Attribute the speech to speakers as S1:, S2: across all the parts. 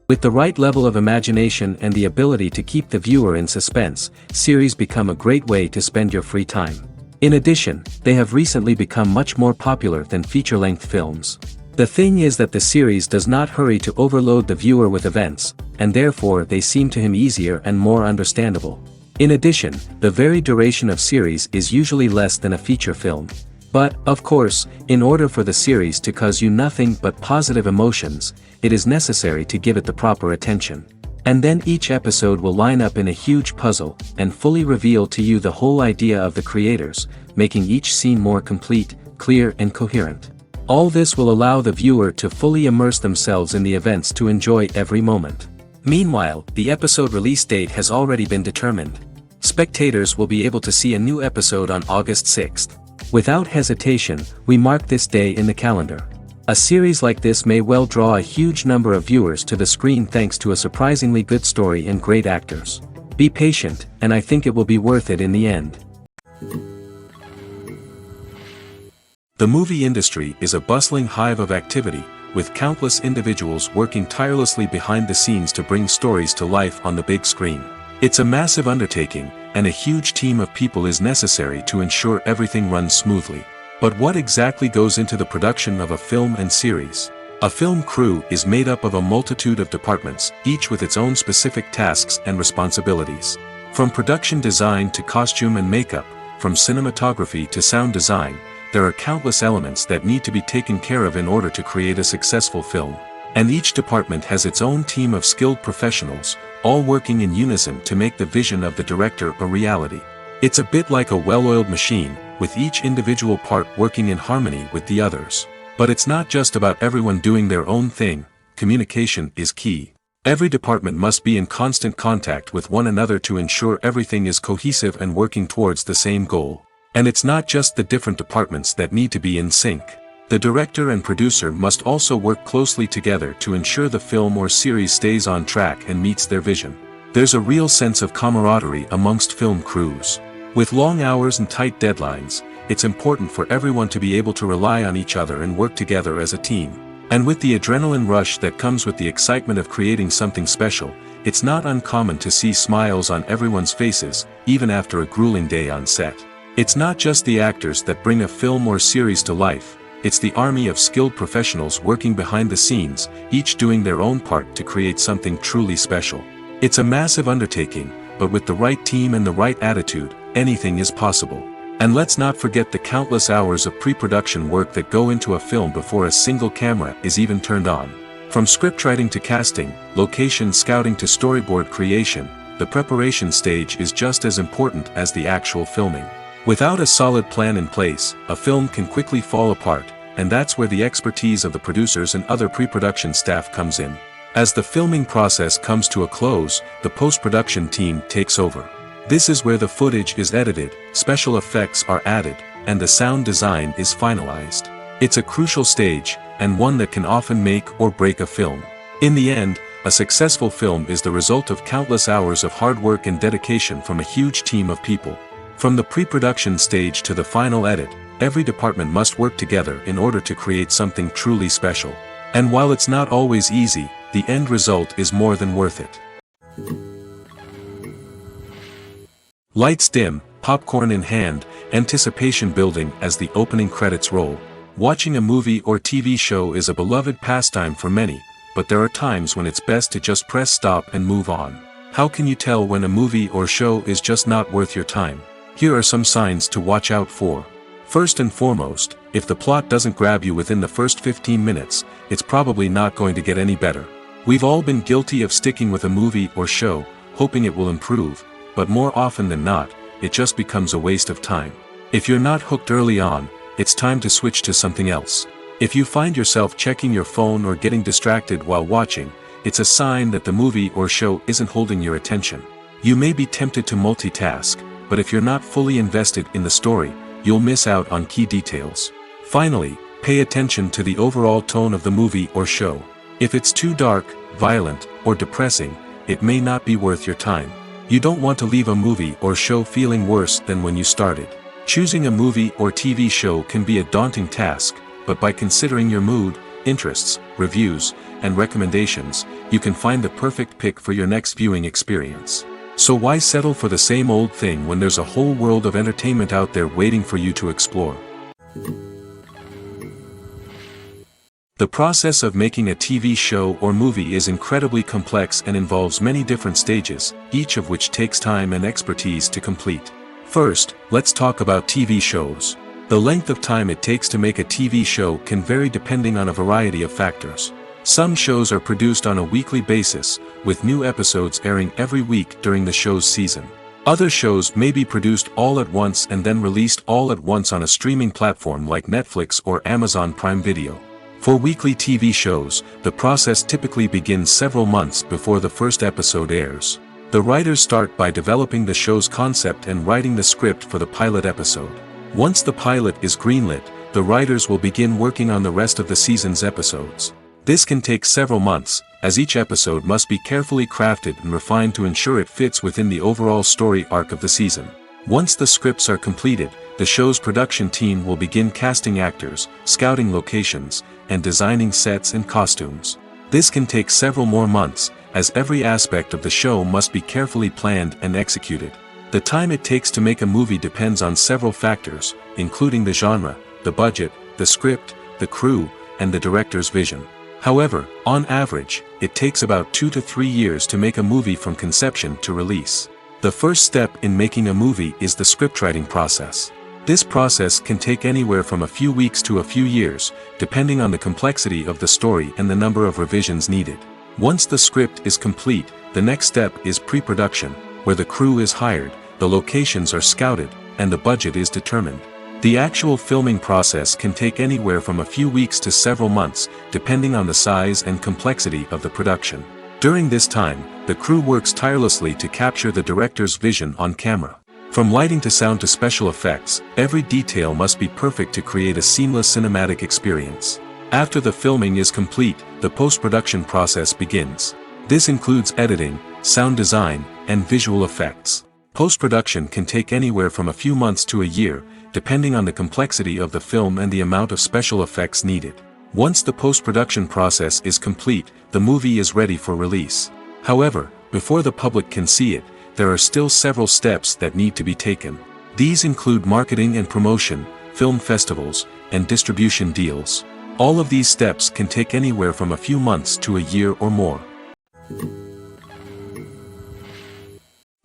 S1: With the right level of imagination and the ability to keep the viewer in suspense, series become a great way to spend your free time. In addition, they have recently become much more popular than feature-length films. The thing is that the series does not hurry to overload the viewer with events, and therefore they seem to him easier and more understandable. In addition, the very duration of series is usually less than a feature film. But, of course, in order for the series to cause you nothing but positive emotions, it is necessary to give it the proper attention. And then each episode will line up in a huge puzzle, and fully reveal to you the whole idea of the creators, making each scene more complete, clear and coherent. All this will allow the viewer to fully immerse themselves in the events to enjoy every moment. Meanwhile, the episode release date has already been determined. Spectators will be able to see a new episode on August 6th. Without hesitation, we mark this day in the calendar. A series like this may well draw a huge number of viewers to the screen thanks to a surprisingly good story and great actors. Be patient, and I think it will be worth it in the end. The movie industry is a bustling hive of activity, with countless individuals working tirelessly behind the scenes to bring stories to life on the big screen. It's a massive undertaking, and a huge team of people is necessary to ensure everything runs smoothly. But what exactly goes into the production of a film and series? A film crew is made up of a multitude of departments, each with its own specific tasks and responsibilities. From production design to costume and makeup, from cinematography to sound design, there are countless elements that need to be taken care of in order to create a successful film. And each department has its own team of skilled professionals, all working in unison to make the vision of the director a reality. It's a bit like a well-oiled machine, with each individual part working in harmony with the others. But it's not just about everyone doing their own thing, communication is key. Every department must be in constant contact with one another to ensure everything is cohesive and working towards the same goal. And it's not just the different departments that need to be in sync. The director and producer must also work closely together to ensure the film or series stays on track and meets their vision. There's a real sense of camaraderie amongst film crews. With long hours and tight deadlines, it's important for everyone to be able to rely on each other and work together as a team. And with the adrenaline rush that comes with the excitement of creating something special, it's not uncommon to see smiles on everyone's faces, even after a grueling day on set. It's not just the actors that bring a film or series to life. It's the army of skilled professionals working behind the scenes, each doing their own part to create something truly special. It's a massive undertaking, but with the right team and the right attitude, anything is possible. And let's not forget the countless hours of pre-production work that go into a film before a single camera is even turned on. From scriptwriting to casting, location scouting to storyboard creation, the preparation stage is just as important as the actual filming. Without a solid plan in place, a film can quickly fall apart, and that's where the expertise of the producers and other pre-production staff comes in. As the filming process comes to a close, the post-production team takes over. This is where the footage is edited, special effects are added, and the sound design is finalized. It's a crucial stage, and one that can often make or break a film. In the end, a successful film is the result of countless hours of hard work and dedication from a huge team of people. From the pre-production stage to the final edit, every department must work together in order to create something truly special. And while it's not always easy, the end result is more than worth it. Lights dim, popcorn in hand, anticipation building as the opening credits roll. Watching a movie or TV show is a beloved pastime for many, but there are times when it's best to just press stop and move on. How can you tell when a movie or show is just not worth your time? Here are some signs to watch out for. First and foremost, if the plot doesn't grab you within the first 15 minutes, it's probably not going to get any better. We've all been guilty of sticking with a movie or show, hoping it will improve, but more often than not, it just becomes a waste of time. If you're not hooked early on, it's time to switch to something else. If you find yourself checking your phone or getting distracted while watching, it's a sign that the movie or show isn't holding your attention. You may be tempted to multitask, but if you're not fully invested in the story, you'll miss out on key details. Finally, pay attention to the overall tone of the movie or show. If it's too dark, violent, or depressing, it may not be worth your time. You don't want to leave a movie or show feeling worse than when you started. Choosing a movie or TV show can be a daunting task, but by considering your mood, interests, reviews, and recommendations, you can find the perfect pick for your next viewing experience. So why settle for the same old thing when there's a whole world of entertainment out there waiting for you to explore? The process of making a TV show or movie is incredibly complex and involves many different stages, each of which takes time and expertise to complete. First, let's talk about TV shows. The length of time it takes to make a TV show can vary depending on a variety of factors. Some shows are produced on a weekly basis, with new episodes airing every week during the show's season. Other shows may be produced all at once and then released all at once on a streaming platform like Netflix or Amazon Prime Video. For weekly TV shows, the process typically begins several months before the first episode airs. The writers start by developing the show's concept and writing the script for the pilot episode. Once the pilot is greenlit, the writers will begin working on the rest of the season's episodes. This can take several months, as each episode must be carefully crafted and refined to ensure it fits within the overall story arc of the season. Once the scripts are completed, the show's production team will begin casting actors, scouting locations, and designing sets and costumes. This can take several more months, as every aspect of the show must be carefully planned and executed. The time it takes to make a movie depends on several factors, including the genre, the budget, the script, the crew, and the director's vision. However, on average, it takes about 2 to 3 years to make a movie from conception to release. The first step in making a movie is the scriptwriting process. This process can take anywhere from a few weeks to a few years, depending on the complexity of the story and the number of revisions needed. Once the script is complete, the next step is pre-production, where the crew is hired, the locations are scouted, and the budget is determined. The actual filming process can take anywhere from a few weeks to several months, depending on the size and complexity of the production. During this time, the crew works tirelessly to capture the director's vision on camera. From lighting to sound to special effects, every detail must be perfect to create a seamless cinematic experience. After the filming is complete, the post-production process begins. This includes editing, sound design, and visual effects. Post-production can take anywhere from a few months to a year, depending on the complexity of the film and the amount of special effects needed. Once the post-production process is complete, the movie is ready for release. However, before the public can see it, there are still several steps that need to be taken. These include marketing and promotion, film festivals, and distribution deals. All of these steps can take anywhere from a few months to a year or more.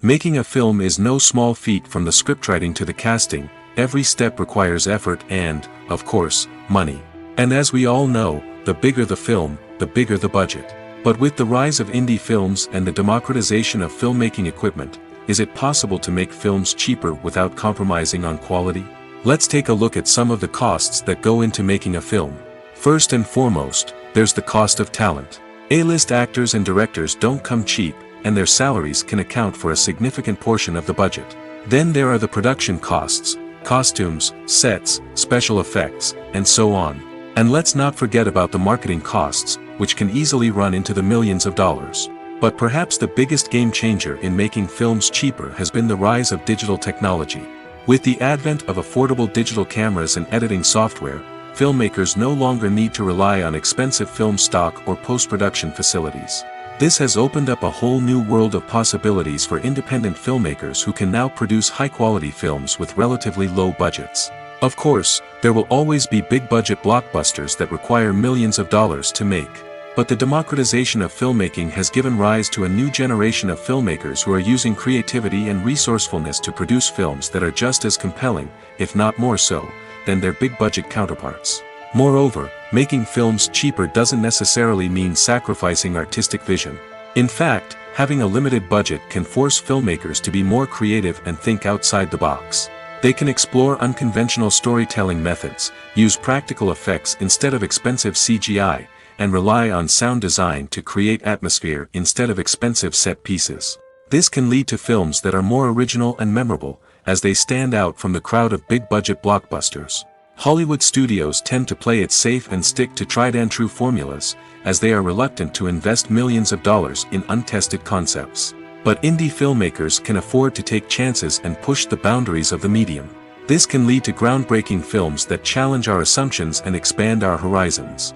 S1: Making a film is no small feat. From the scriptwriting to the casting, every step requires effort and, of course, money. And as we all know, the bigger the film, the bigger the budget. But with the rise of indie films and the democratization of filmmaking equipment, is it possible to make films cheaper without compromising on quality? Let's take a look at some of the costs that go into making a film. First and foremost, there's the cost of talent. A-list actors and directors don't come cheap, and their salaries can account for a significant portion of the budget. Then there are the production costs, costumes, sets, special effects, and so on. And let's not forget about the marketing costs, which can easily run into the millions of dollars. But perhaps the biggest game changer in making films cheaper has been the rise of digital technology. With the advent of affordable digital cameras and editing software, filmmakers no longer need to rely on expensive film stock or post-production facilities. This has opened up a whole new world of possibilities for independent filmmakers who can now produce high-quality films with relatively low budgets. Of course, there will always be big-budget blockbusters that require millions of dollars to make. But the democratization of filmmaking has given rise to a new generation of filmmakers who are using creativity and resourcefulness to produce films that are just as compelling, if not more so, than their big-budget counterparts. Moreover, making films cheaper doesn't necessarily mean sacrificing artistic vision. In fact, having a limited budget can force filmmakers to be more creative and think outside the box. They can explore unconventional storytelling methods, use practical effects instead of expensive CGI, and rely on sound design to create atmosphere instead of expensive set pieces. This can lead to films that are more original and memorable, as they stand out from the crowd of big-budget blockbusters. Hollywood studios tend to play it safe and stick to tried-and-true formulas, as they are reluctant to invest millions of dollars in untested concepts. But indie filmmakers can afford to take chances and push the boundaries of the medium. This can lead to groundbreaking films that challenge our assumptions and expand our horizons.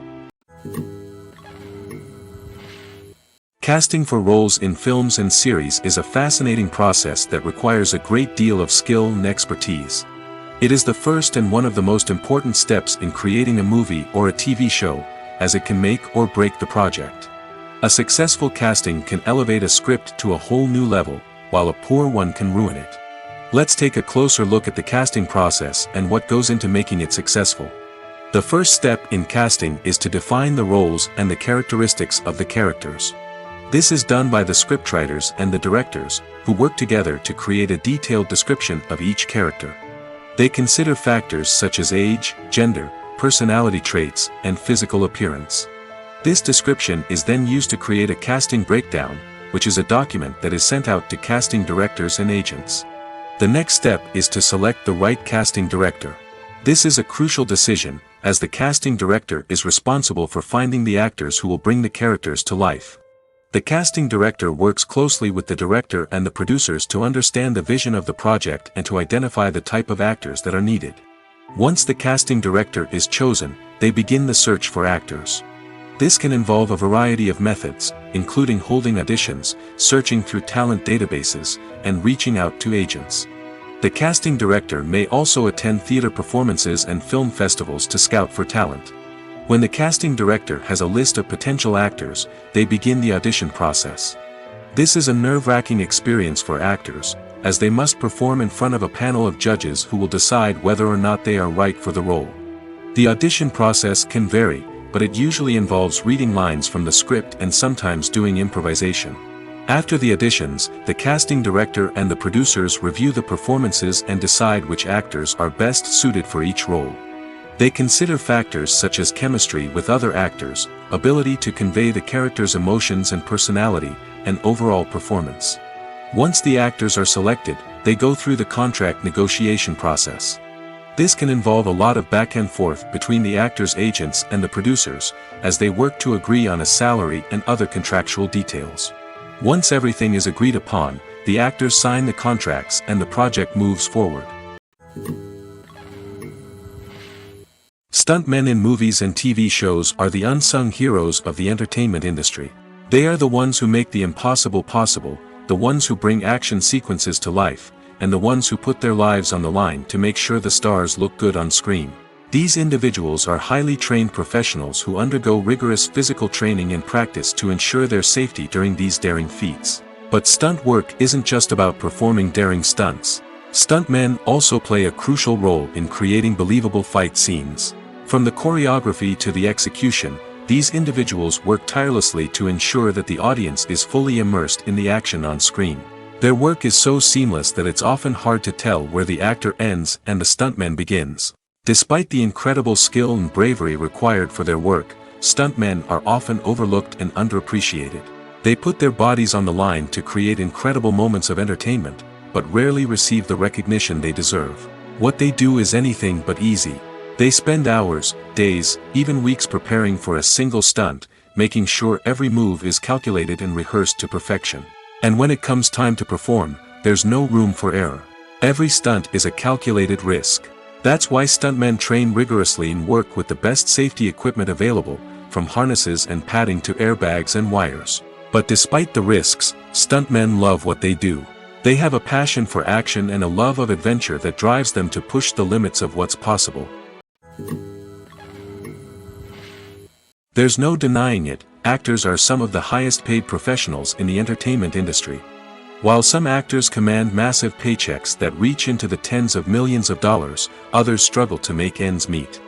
S1: Casting for roles in films and series is a fascinating process that requires a great deal of skill and expertise. It is the first and one of the most important steps in creating a movie or a TV show, as it can make or break the project. A successful casting can elevate a script to a whole new level, while a poor one can ruin it. Let's take a closer look at the casting process and what goes into making it successful. The first step in casting is to define the roles and the characteristics of the characters. This is done by the scriptwriters and the directors, who work together to create a detailed description of each character. They consider factors such as age, gender, personality traits, and physical appearance. This description is then used to create a casting breakdown, which is a document that is sent out to casting directors and agents. The next step is to select the right casting director. This is a crucial decision, as the casting director is responsible for finding the actors who will bring the characters to life. The casting director works closely with the director and the producers to understand the vision of the project and to identify the type of actors that are needed. Once the casting director is chosen, they begin the search for actors. This can involve a variety of methods, including holding auditions, searching through talent databases, and reaching out to agents. The casting director may also attend theater performances and film festivals to scout for talent. When the casting director has a list of potential actors, they begin the audition process. This is a nerve-wracking experience for actors, as they must perform in front of a panel of judges who will decide whether or not they are right for the role. The audition process can vary, but it usually involves reading lines from the script and sometimes doing improvisation. After the auditions, the casting director and the producers review the performances and decide which actors are best suited for each role. They consider factors such as chemistry with other actors, ability to convey the character's emotions and personality, and overall performance. Once the actors are selected, they go through the contract negotiation process. This can involve a lot of back and forth between the actors' agents and the producers, as they work to agree on a salary and other contractual details. Once everything is agreed upon, the actors sign the contracts and the project moves forward. Stuntmen in movies and TV shows are the unsung heroes of the entertainment industry. They are the ones who make the impossible possible, the ones who bring action sequences to life, and the ones who put their lives on the line to make sure the stars look good on screen. These individuals are highly trained professionals who undergo rigorous physical training and practice to ensure their safety during these daring feats. But stunt work isn't just about performing daring stunts. Stuntmen also play a crucial role in creating believable fight scenes. From the choreography to the execution, these individuals work tirelessly to ensure that the audience is fully immersed in the action on screen. Their work is so seamless that it's often hard to tell where the actor ends and the stuntman begins. Despite the incredible skill and bravery required for their work, stuntmen are often overlooked and underappreciated. They put their bodies on the line to create incredible moments of entertainment, but rarely receive the recognition they deserve. What they do is anything but easy. They spend hours, days, even weeks preparing for a single stunt, making sure every move is calculated and rehearsed to perfection. And when it comes time to perform, there's no room for error. Every stunt is a calculated risk. That's why stuntmen train rigorously and work with the best safety equipment available, from harnesses and padding to airbags and wires. But despite the risks, stuntmen love what they do. They have a passion for action and a love of adventure that drives them to push the limits of what's possible. There's no denying it, actors are some of the highest paid professionals in the entertainment industry. While some actors command massive paychecks that reach into the tens of millions of dollars, others struggle to make ends meet.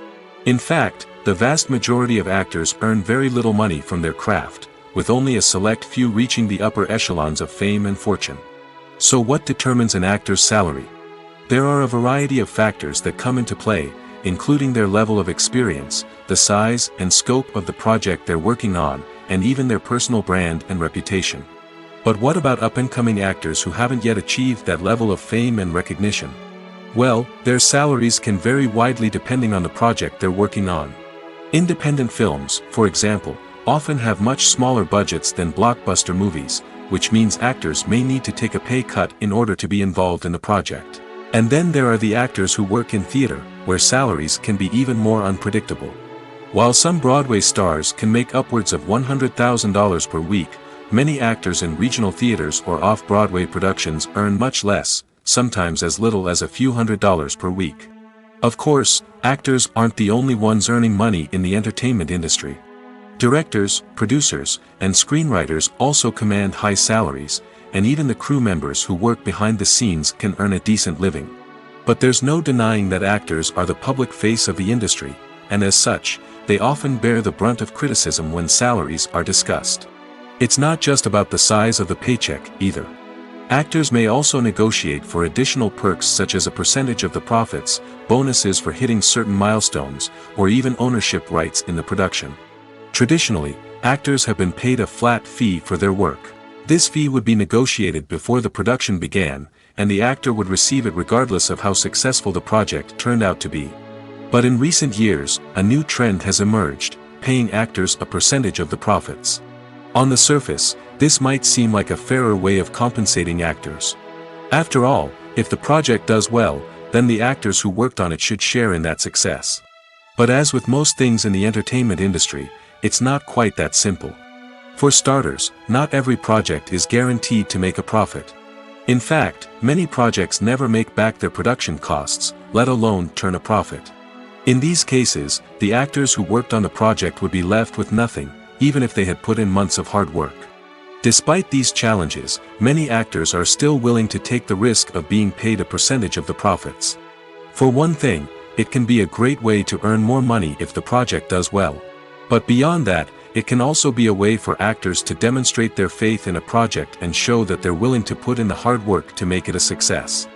S1: In fact, the vast majority of actors earn very little money from their craft, with only a select few reaching the upper echelons of fame and fortune. So what determines an actor's salary? There are a variety of factors that come into play, including their level of experience, the size and scope of the project they're working on, and even their personal brand and reputation. But what about up-and-coming actors who haven't yet achieved that level of fame and recognition? Well, their salaries can vary widely depending on the project they're working on. Independent films, for example, often have much smaller budgets than blockbuster movies, which means actors may need to take a pay cut in order to be involved in the project. And then there are the actors who work in theater, where salaries can be even more unpredictable. While some Broadway stars can make upwards of $100,000 per week, many actors in regional theaters or off-Broadway productions earn much less, sometimes as little as a few $100s per week. Of course, actors aren't the only ones earning money in the entertainment industry. Directors, producers, and screenwriters also command high salaries, and even the crew members who work behind the scenes can earn a decent living. But there's no denying that actors are the public face of the industry, and as such, they often bear the brunt of criticism when salaries are discussed. It's not just about the size of the paycheck, either. Actors may also negotiate for additional perks such as a percentage of the profits, bonuses for hitting certain milestones, or even ownership rights in the production. Traditionally, actors have been paid a flat fee for their work. This fee would be negotiated before the production began, and the actor would receive it regardless of how successful the project turned out to be. But in recent years, a new trend has emerged, paying actors a percentage of the profits. On the surface, this might seem like a fairer way of compensating actors. After all, if the project does well, then the actors who worked on it should share in that success. But as with most things in the entertainment industry, it's not quite that simple. For starters, not every project is guaranteed to make a profit. In fact, many projects never make back their production costs, let alone turn a profit. In these cases, the actors who worked on the project would be left with nothing, even if they had put in months of hard work. Despite these challenges, many actors are still willing to take the risk of being paid a percentage of the profits. For one thing, it can be a great way to earn more money if the project does well. But beyond that, it can also be a way for actors to demonstrate their faith in a project and show that they're willing to put in the hard work to make it a success.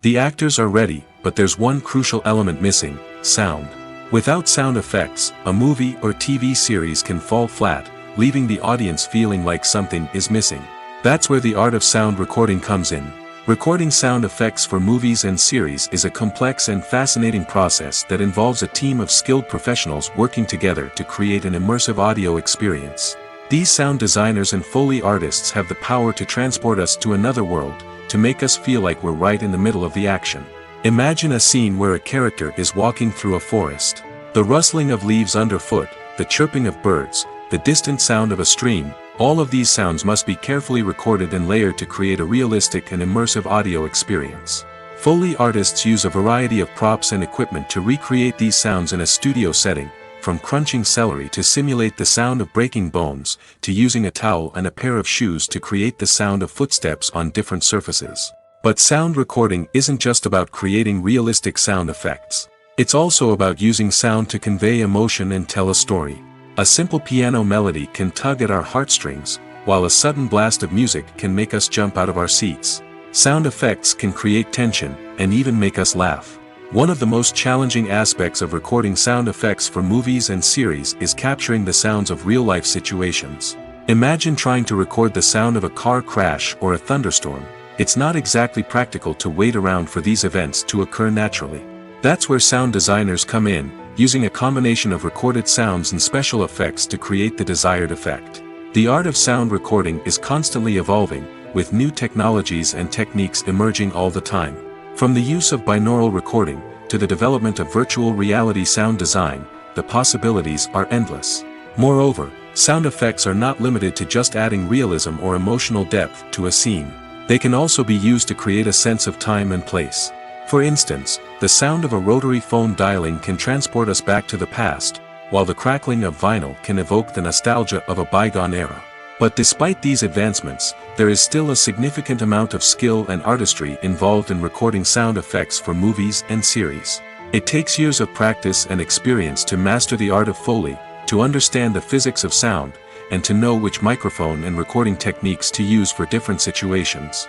S1: The actors are ready, but there's one crucial element missing: sound. Without sound effects, a movie or TV series can fall flat, leaving the audience feeling like something is missing. That's where the art of sound recording comes in. Recording sound effects for movies and series is a complex and fascinating process that involves a team of skilled professionals working together to create an immersive audio experience. These sound designers and Foley artists have the power to transport us to another world, to make us feel like we're right in the middle of the action. Imagine a scene where a character is walking through a forest. The rustling of leaves underfoot, the chirping of birds, the distant sound of a stream, all of these sounds must be carefully recorded and layered to create a realistic and immersive audio experience. Foley artists use a variety of props and equipment to recreate these sounds in a studio setting, from crunching celery to simulate the sound of breaking bones, to using a towel and a pair of shoes to create the sound of footsteps on different surfaces. But sound recording isn't just about creating realistic sound effects. It's also about using sound to convey emotion and tell a story. A simple piano melody can tug at our heartstrings, while a sudden blast of music can make us jump out of our seats. Sound effects can create tension, and even make us laugh. One of the most challenging aspects of recording sound effects for movies and series is capturing the sounds of real-life situations. Imagine trying to record the sound of a car crash or a thunderstorm. It's not exactly practical to wait around for these events to occur naturally. That's where sound designers come in, using a combination of recorded sounds and special effects to create the desired effect. The art of sound recording is constantly evolving, with new technologies and techniques emerging all the time. From the use of binaural recording, to the development of virtual reality sound design, the possibilities are endless. Moreover, sound effects are not limited to just adding realism or emotional depth to a scene. They can also be used to create a sense of time and place. For instance, the sound of a rotary phone dialing can transport us back to the past, while the crackling of vinyl can evoke the nostalgia of a bygone era. But despite these advancements, there is still a significant amount of skill and artistry involved in recording sound effects for movies and series. It takes years of practice and experience to master the art of Foley, to understand the physics of sound, and to know which microphone and recording techniques to use for different situations.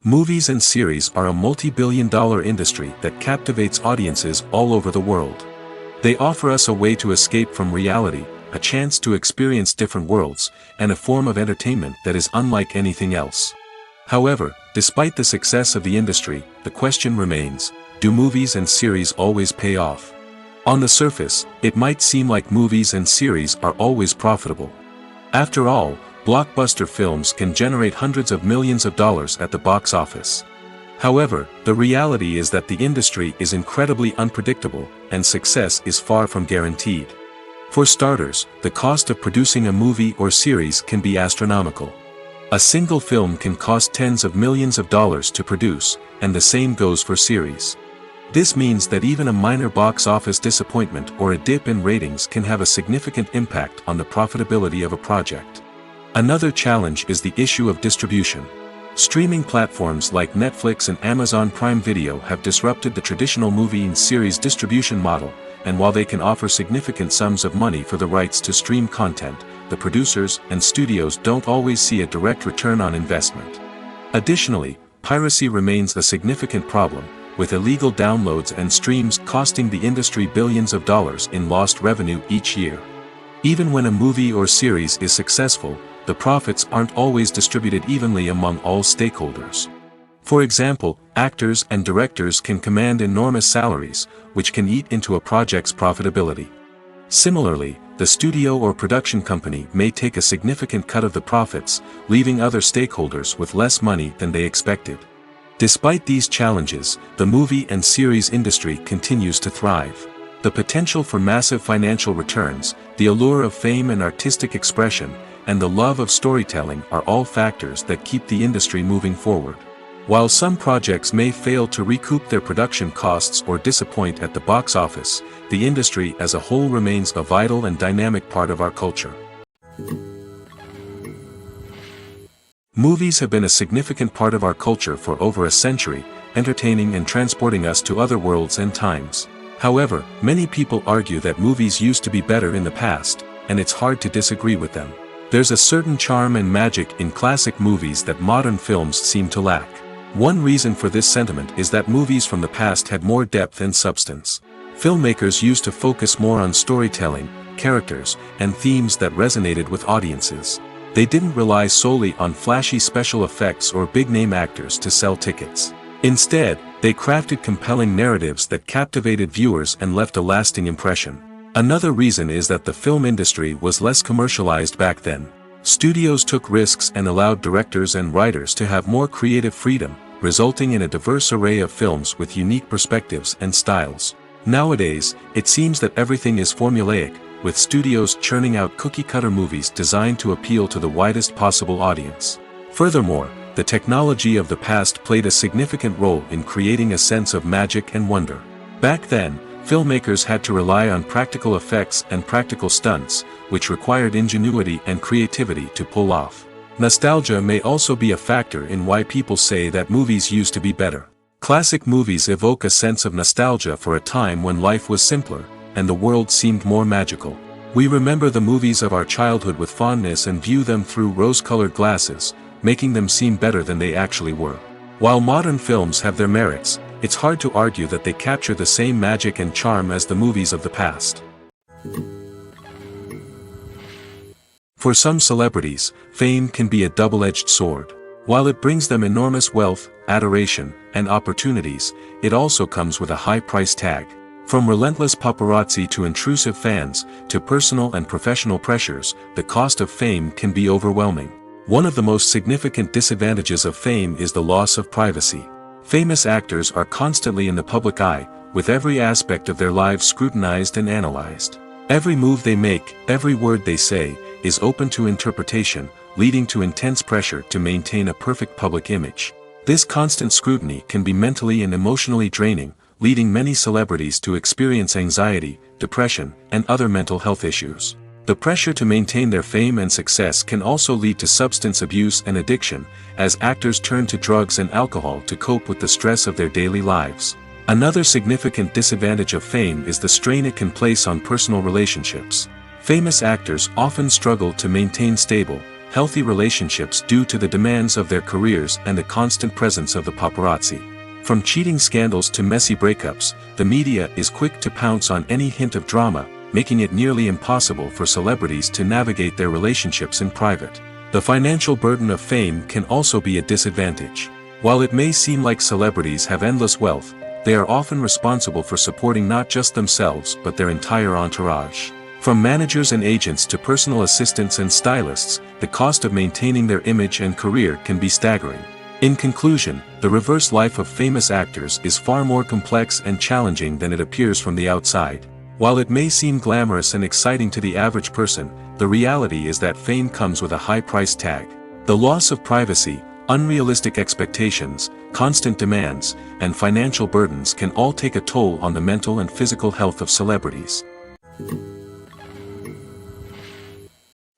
S1: Movies and series are a multi-billion-dollar industry that captivates audiences all over the world. They offer us a way to escape from reality, a chance to experience different worlds, and a form of entertainment that is unlike anything else. However, despite the success of the industry, the question remains: do movies and series always pay off? On the surface, it might seem like movies and series are always profitable. After all, blockbuster films can generate hundreds of millions of dollars at the box office. However, the reality is that the industry is incredibly unpredictable, and success is far from guaranteed. For starters, the cost of producing a movie or series can be astronomical. A single film can cost tens of millions of dollars to produce, and the same goes for series. This means that even a minor box office disappointment or a dip in ratings can have a significant impact on the profitability of a project. Another challenge is the issue of distribution. Streaming platforms like Netflix and Amazon Prime Video have disrupted the traditional movie and series distribution model, and while they can offer significant sums of money for the rights to stream content, the producers and studios don't always see a direct return on investment. Additionally, piracy remains a significant problem, with illegal downloads and streams costing the industry billions of dollars in lost revenue each year. Even when a movie or series is successful, the profits aren't always distributed evenly among all stakeholders. For example, actors and directors can command enormous salaries, which can eat into a project's profitability. Similarly, the studio or production company may take a significant cut of the profits, leaving other stakeholders with less money than they expected. Despite these challenges, the movie and series industry continues to thrive. The potential for massive financial returns, the allure of fame and artistic expression, and the love of storytelling are all factors that keep the industry moving forward. While some projects may fail to recoup their production costs or disappoint at the box office, the industry as a whole remains a vital and dynamic part of our culture. Movies have been a significant part of our culture for over a century, entertaining and transporting us to other worlds and times. However, many people argue that movies used to be better in the past, and it's hard to disagree with them. There's a certain charm and magic in classic movies that modern films seem to lack. One reason for this sentiment is that movies from the past had more depth and substance. Filmmakers used to focus more on storytelling, characters, and themes that resonated with audiences. They didn't rely solely on flashy special effects or big-name actors to sell tickets. Instead, they crafted compelling narratives that captivated viewers and left a lasting impression. Another reason is that the film industry was less commercialized back then. Studios took risks and allowed directors and writers to have more creative freedom, resulting in a diverse array of films with unique perspectives and styles. Nowadays, it seems that everything is formulaic, with studios churning out cookie-cutter movies designed to appeal to the widest possible audience. Furthermore, the technology of the past played a significant role in creating a sense of magic and wonder. Back then, filmmakers had to rely on practical effects and practical stunts, which required ingenuity and creativity to pull off. Nostalgia may also be a factor in why people say that movies used to be better. Classic movies evoke a sense of nostalgia for a time when life was simpler, and the world seemed more magical. We remember the movies of our childhood with fondness and view them through rose-colored glasses, making them seem better than they actually were. While modern films have their merits, it's hard to argue that they capture the same magic and charm as the movies of the past. For some celebrities, fame can be a double-edged sword. While it brings them enormous wealth, adoration, and opportunities, it also comes with a high price tag. From relentless paparazzi to intrusive fans, to personal and professional pressures, the cost of fame can be overwhelming. One of the most significant disadvantages of fame is the loss of privacy. Famous actors are constantly in the public eye, with every aspect of their lives scrutinized and analyzed. Every move they make, every word they say, is open to interpretation, leading to intense pressure to maintain a perfect public image. This constant scrutiny can be mentally and emotionally draining, leading many celebrities to experience anxiety, depression, and other mental health issues. The pressure to maintain their fame and success can also lead to substance abuse and addiction, as actors turn to drugs and alcohol to cope with the stress of their daily lives. Another significant disadvantage of fame is the strain it can place on personal relationships. Famous actors often struggle to maintain stable, healthy relationships due to the demands of their careers and the constant presence of the paparazzi. From cheating scandals to messy breakups, the media is quick to pounce on any hint of drama, making it nearly impossible for celebrities to navigate their relationships in private. The financial burden of fame can also be a disadvantage. While it may seem like celebrities have endless wealth, they are often responsible for supporting not just themselves but their entire entourage. From managers and agents to personal assistants and stylists, the cost of maintaining their image and career can be staggering. In conclusion, the reverse life of famous actors is far more complex and challenging than it appears from the outside. While it may seem glamorous and exciting to the average person, the reality is that fame comes with a high price tag. The loss of privacy, unrealistic expectations, constant demands, and financial burdens can all take a toll on the mental and physical health of celebrities.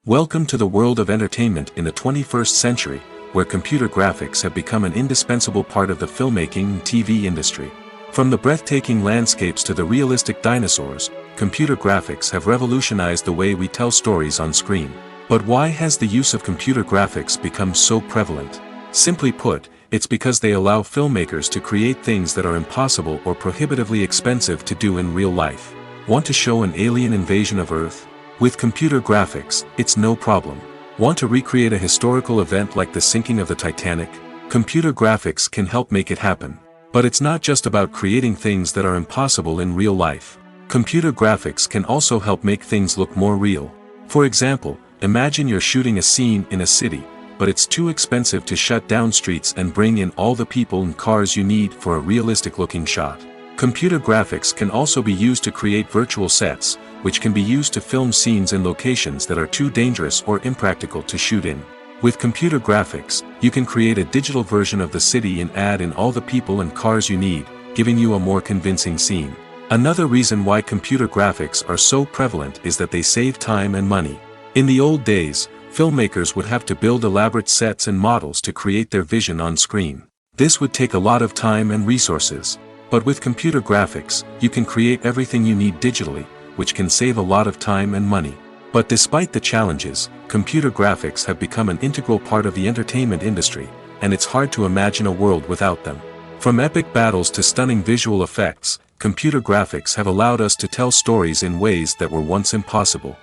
S1: Welcome to the world of entertainment in the 21st century, where computer graphics have become an indispensable part of the filmmaking and TV industry. From the breathtaking landscapes to the realistic dinosaurs, computer graphics have revolutionized the way we tell stories on screen. But why has the use of computer graphics become so prevalent? Simply put, it's because they allow filmmakers to create things that are impossible or prohibitively expensive to do in real life. Want to show an alien invasion of Earth? With computer graphics, it's no problem. Want to recreate a historical event like the sinking of the Titanic? Computer graphics can help make it happen. But it's not just about creating things that are impossible in real life. Computer graphics can also help make things look more real. For example, imagine you're shooting a scene in a city, but it's too expensive to shut down streets and bring in all the people and cars you need for a realistic-looking shot. Computer graphics can also be used to create virtual sets, which can be used to film scenes in locations that are too dangerous or impractical to shoot in. With computer graphics, you can create a digital version of the city and add in all the people and cars you need, giving you a more convincing scene. Another reason why computer graphics are so prevalent is that they save time and money. In the old days, filmmakers would have to build elaborate sets and models to create their vision on screen. This would take a lot of time and resources. But with computer graphics, you can create everything you need digitally, which can save a lot of time and money. But despite the challenges, computer graphics have become an integral part of the entertainment industry, and it's hard to imagine a world without them. From epic battles to stunning visual effects, computer graphics have allowed us to tell stories in ways that were once impossible.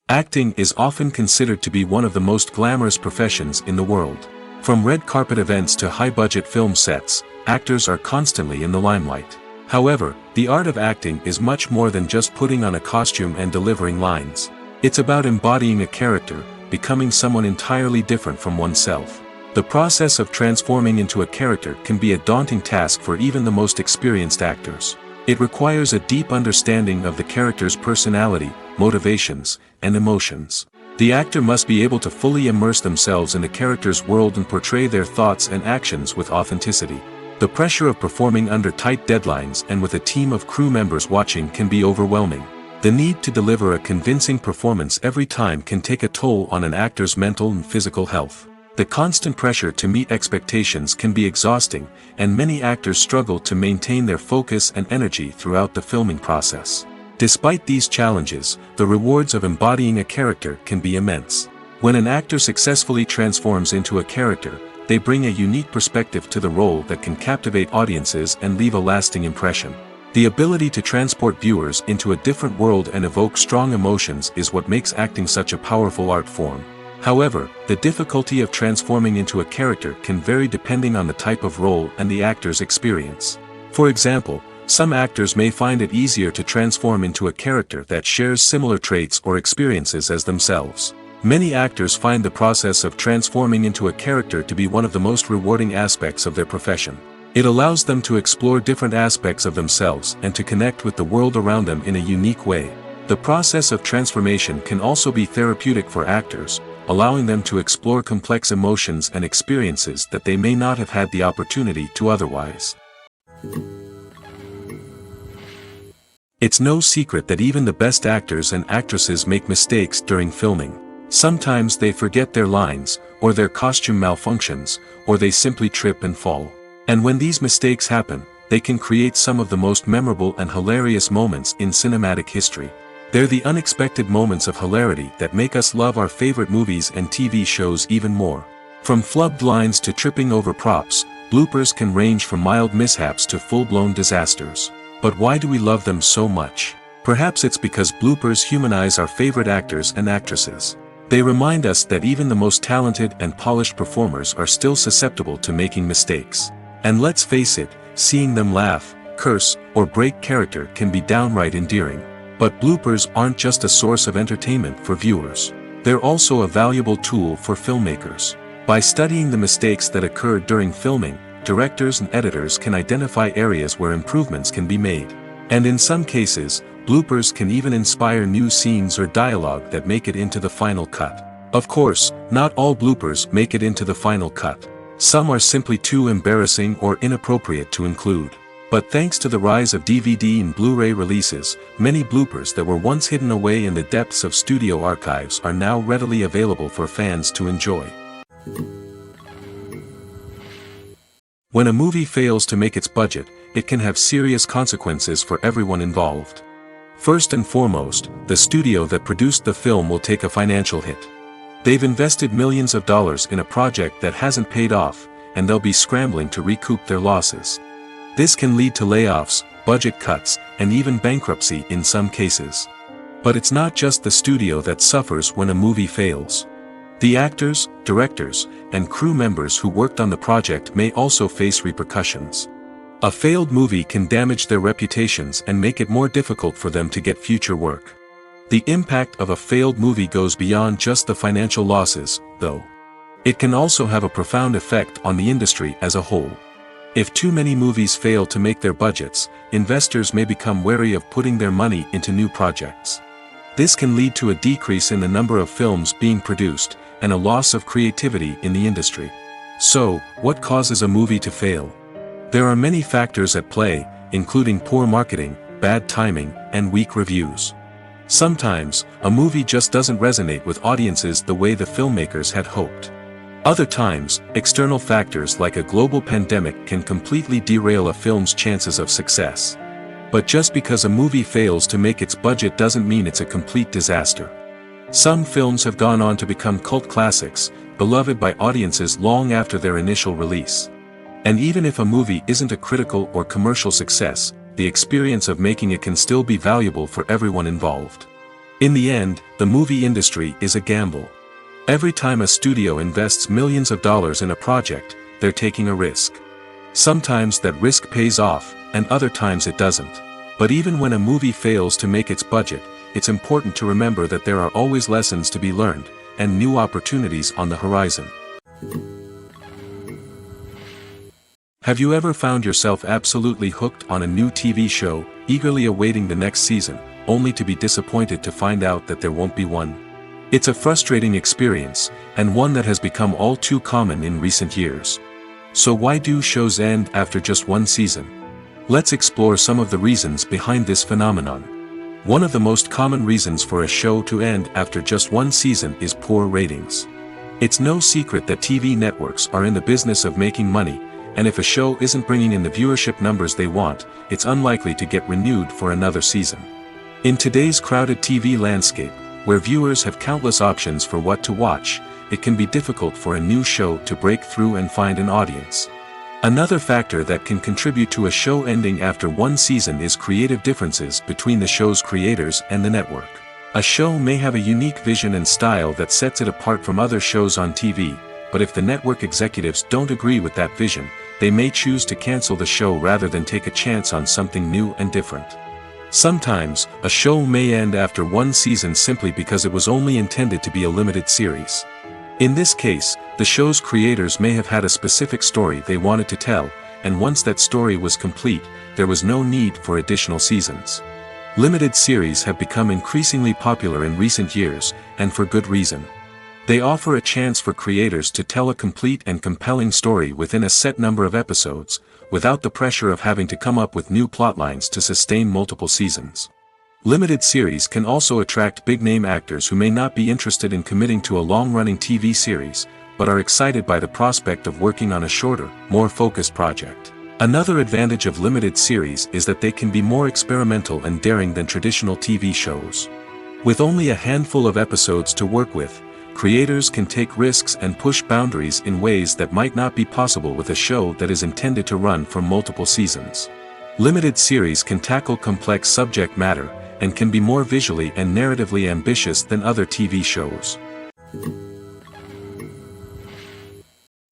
S1: Acting is often considered to be one of the most glamorous professions in the world. From red carpet events to high-budget film sets, actors are constantly in the limelight. However, the art of acting is much more than just putting on a costume and delivering lines. It's about embodying a character, becoming someone entirely different from oneself. The process of transforming into a character can be a daunting task for even the most experienced actors. It requires a deep understanding of the character's personality, motivations, and emotions. The actor must be able to fully immerse themselves in the character's world and portray their thoughts and actions with authenticity. The pressure of performing under tight deadlines and with a team of crew members watching can be overwhelming. The need to deliver a convincing performance every time can take a toll on an actor's mental and physical health. The constant pressure to meet expectations can be exhausting, and many actors struggle to maintain their focus and energy throughout the filming process. Despite these challenges, the rewards of embodying a character can be immense. When an actor successfully transforms into a character, they bring a unique perspective to the role that can captivate audiences and leave a lasting impression. The ability to transport viewers into a different world and evoke strong emotions is what makes acting such a powerful art form. However, the difficulty of transforming into a character can vary depending on the type of role and the actor's experience. For example, some actors may find it easier to transform into a character that shares similar traits or experiences as themselves. Many actors find the process of transforming into a character to be one of the most rewarding aspects of their profession. It allows them to explore different aspects of themselves and to connect with the world around them in a unique way. The process of transformation can also be therapeutic for actors, allowing them to explore complex emotions and experiences that they may not have had the opportunity to otherwise. It's no secret that even the best actors and actresses make mistakes during filming. Sometimes they forget their lines, or their costume malfunctions, or they simply trip and fall. And when these mistakes happen, they can create some of the most memorable and hilarious moments in cinematic history. They're the unexpected moments of hilarity that make us love our favorite movies and TV shows even more. From flubbed lines to tripping over props, bloopers can range from mild mishaps to full-blown disasters. But why do we love them so much? Perhaps it's because bloopers humanize our favorite actors and actresses. They remind us that even the most talented and polished performers are still susceptible to making mistakes. And let's face it, seeing them laugh, curse, or break character can be downright endearing. But bloopers aren't just a source of entertainment for viewers. They're also a valuable tool for filmmakers. By studying the mistakes that occurred during filming, directors and editors can identify areas where improvements can be made. And in some cases, bloopers can even inspire new scenes or dialogue that make it into the final cut. Of course, not all bloopers make it into the final cut. Some are simply too embarrassing or inappropriate to include. But thanks to the rise of DVD and Blu-ray releases, many bloopers that were once hidden away in the depths of studio archives are now readily available for fans to enjoy. When a movie fails to make its budget, it can have serious consequences for everyone involved. First and foremost, the studio that produced the film will take a financial hit. They've invested millions of dollars in a project that hasn't paid off, and they'll be scrambling to recoup their losses. This can lead to layoffs, budget cuts, and even bankruptcy in some cases. But it's not just the studio that suffers when a movie fails. The actors, directors, and crew members who worked on the project may also face repercussions. A failed movie can damage their reputations and make it more difficult for them to get future work. The impact of a failed movie goes beyond just the financial losses, though. It can also have a profound effect on the industry as a whole. If too many movies fail to make their budgets, investors may become wary of putting their money into new projects. This can lead to a decrease in the number of films being produced, and a loss of creativity in the industry. So, what causes a movie to fail? There are many factors at play, including poor marketing, bad timing, and weak reviews. Sometimes, a movie just doesn't resonate with audiences the way the filmmakers had hoped. Other times, external factors like a global pandemic can completely derail a film's chances of success. But just because a movie fails to make its budget doesn't mean it's a complete disaster. Some films have gone on to become cult classics, beloved by audiences long after their initial release. And even if a movie isn't a critical or commercial success, the experience of making it can still be valuable for everyone involved. In the end, the movie industry is a gamble. Every time a studio invests millions of dollars in a project, they're taking a risk. Sometimes that risk pays off, and other times it doesn't. But even when a movie fails to make its budget, it's important to remember that there are always lessons to be learned, and new opportunities on the horizon. Have you ever found yourself absolutely hooked on a new TV show, eagerly awaiting the next season, only to be disappointed to find out that there won't be one? It's a frustrating experience, and one that has become all too common in recent years. So why do shows end after just one season? Let's explore some of the reasons behind this phenomenon. One of the most common reasons for a show to end after just one season is poor ratings. It's no secret that TV networks are in the business of making money, and if a show isn't bringing in the viewership numbers they want, it's unlikely to get renewed for another season. In today's crowded TV landscape, where viewers have countless options for what to watch, it can be difficult for a new show to break through and find an audience. Another factor that can contribute to a show ending after one season is creative differences between the show's creators and the network. A show may have a unique vision and style that sets it apart from other shows on TV, but if the network executives don't agree with that vision, they may choose to cancel the show rather than take a chance on something new and different. Sometimes, a show may end after one season simply because it was only intended to be a limited series. In this case, the show's creators may have had a specific story they wanted to tell, and once that story was complete, there was no need for additional seasons. Limited series have become increasingly popular in recent years, and for good reason. They offer a chance for creators to tell a complete and compelling story within a set number of episodes, without the pressure of having to come up with new plotlines to sustain multiple seasons. Limited series can also attract big-name actors who may not be interested in committing to a long-running TV series, but are excited by the prospect of working on a shorter, more focused project. Another advantage of limited series is that they can be more experimental and daring than traditional TV shows. With only a handful of episodes to work with, creators can take risks and push boundaries in ways that might not be possible with a show that is intended to run for multiple seasons. Limited series can tackle complex subject matter, and can be more visually and narratively ambitious than other TV shows.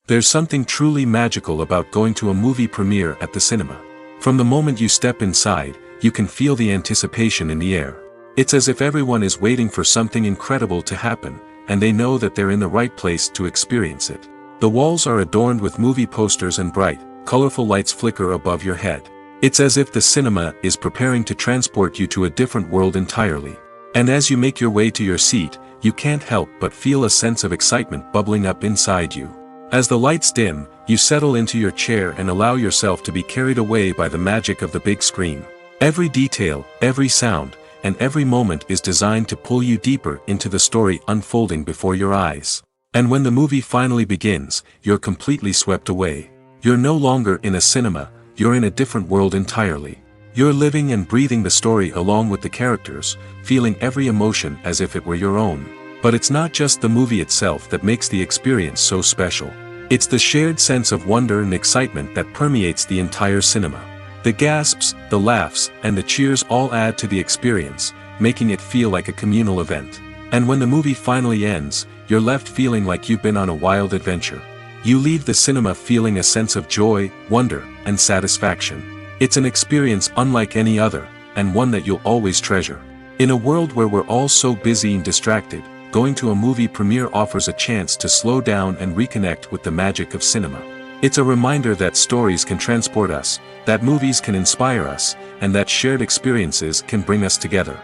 S1: There's something truly magical about going to a movie premiere at the cinema. From the moment you step inside, you can feel the anticipation in the air. It's as if everyone is waiting for something incredible to happen, and they know that they're in the right place to experience it. The walls are adorned with movie posters and bright, colorful lights flicker above your head. It's as if the cinema is preparing to transport you to a different world entirely. And as you make your way to your seat, you can't help but feel a sense of excitement bubbling up inside you. As the lights dim, you settle into your chair and allow yourself to be carried away by the magic of the big screen. Every detail, every sound, and every moment is designed to pull you deeper into the story unfolding before your eyes. And when the movie finally begins, you're completely swept away. You're no longer in a cinema, you're in a different world entirely. You're living and breathing the story along with the characters, feeling every emotion as if it were your own. But it's not just the movie itself that makes the experience so special. It's the shared sense of wonder and excitement that permeates the entire cinema. The gasps, the laughs, and the cheers all add to the experience, making it feel like a communal event. And when the movie finally ends, you're left feeling like you've been on a wild adventure. You leave the cinema feeling a sense of joy, wonder, and satisfaction. It's an experience unlike any other, and one that you'll always treasure. In a world where we're all so busy and distracted, going to a movie premiere offers a chance to slow down and reconnect with the magic of cinema. It's a reminder that stories can transport us, that movies can inspire us, and that shared experiences can bring us together.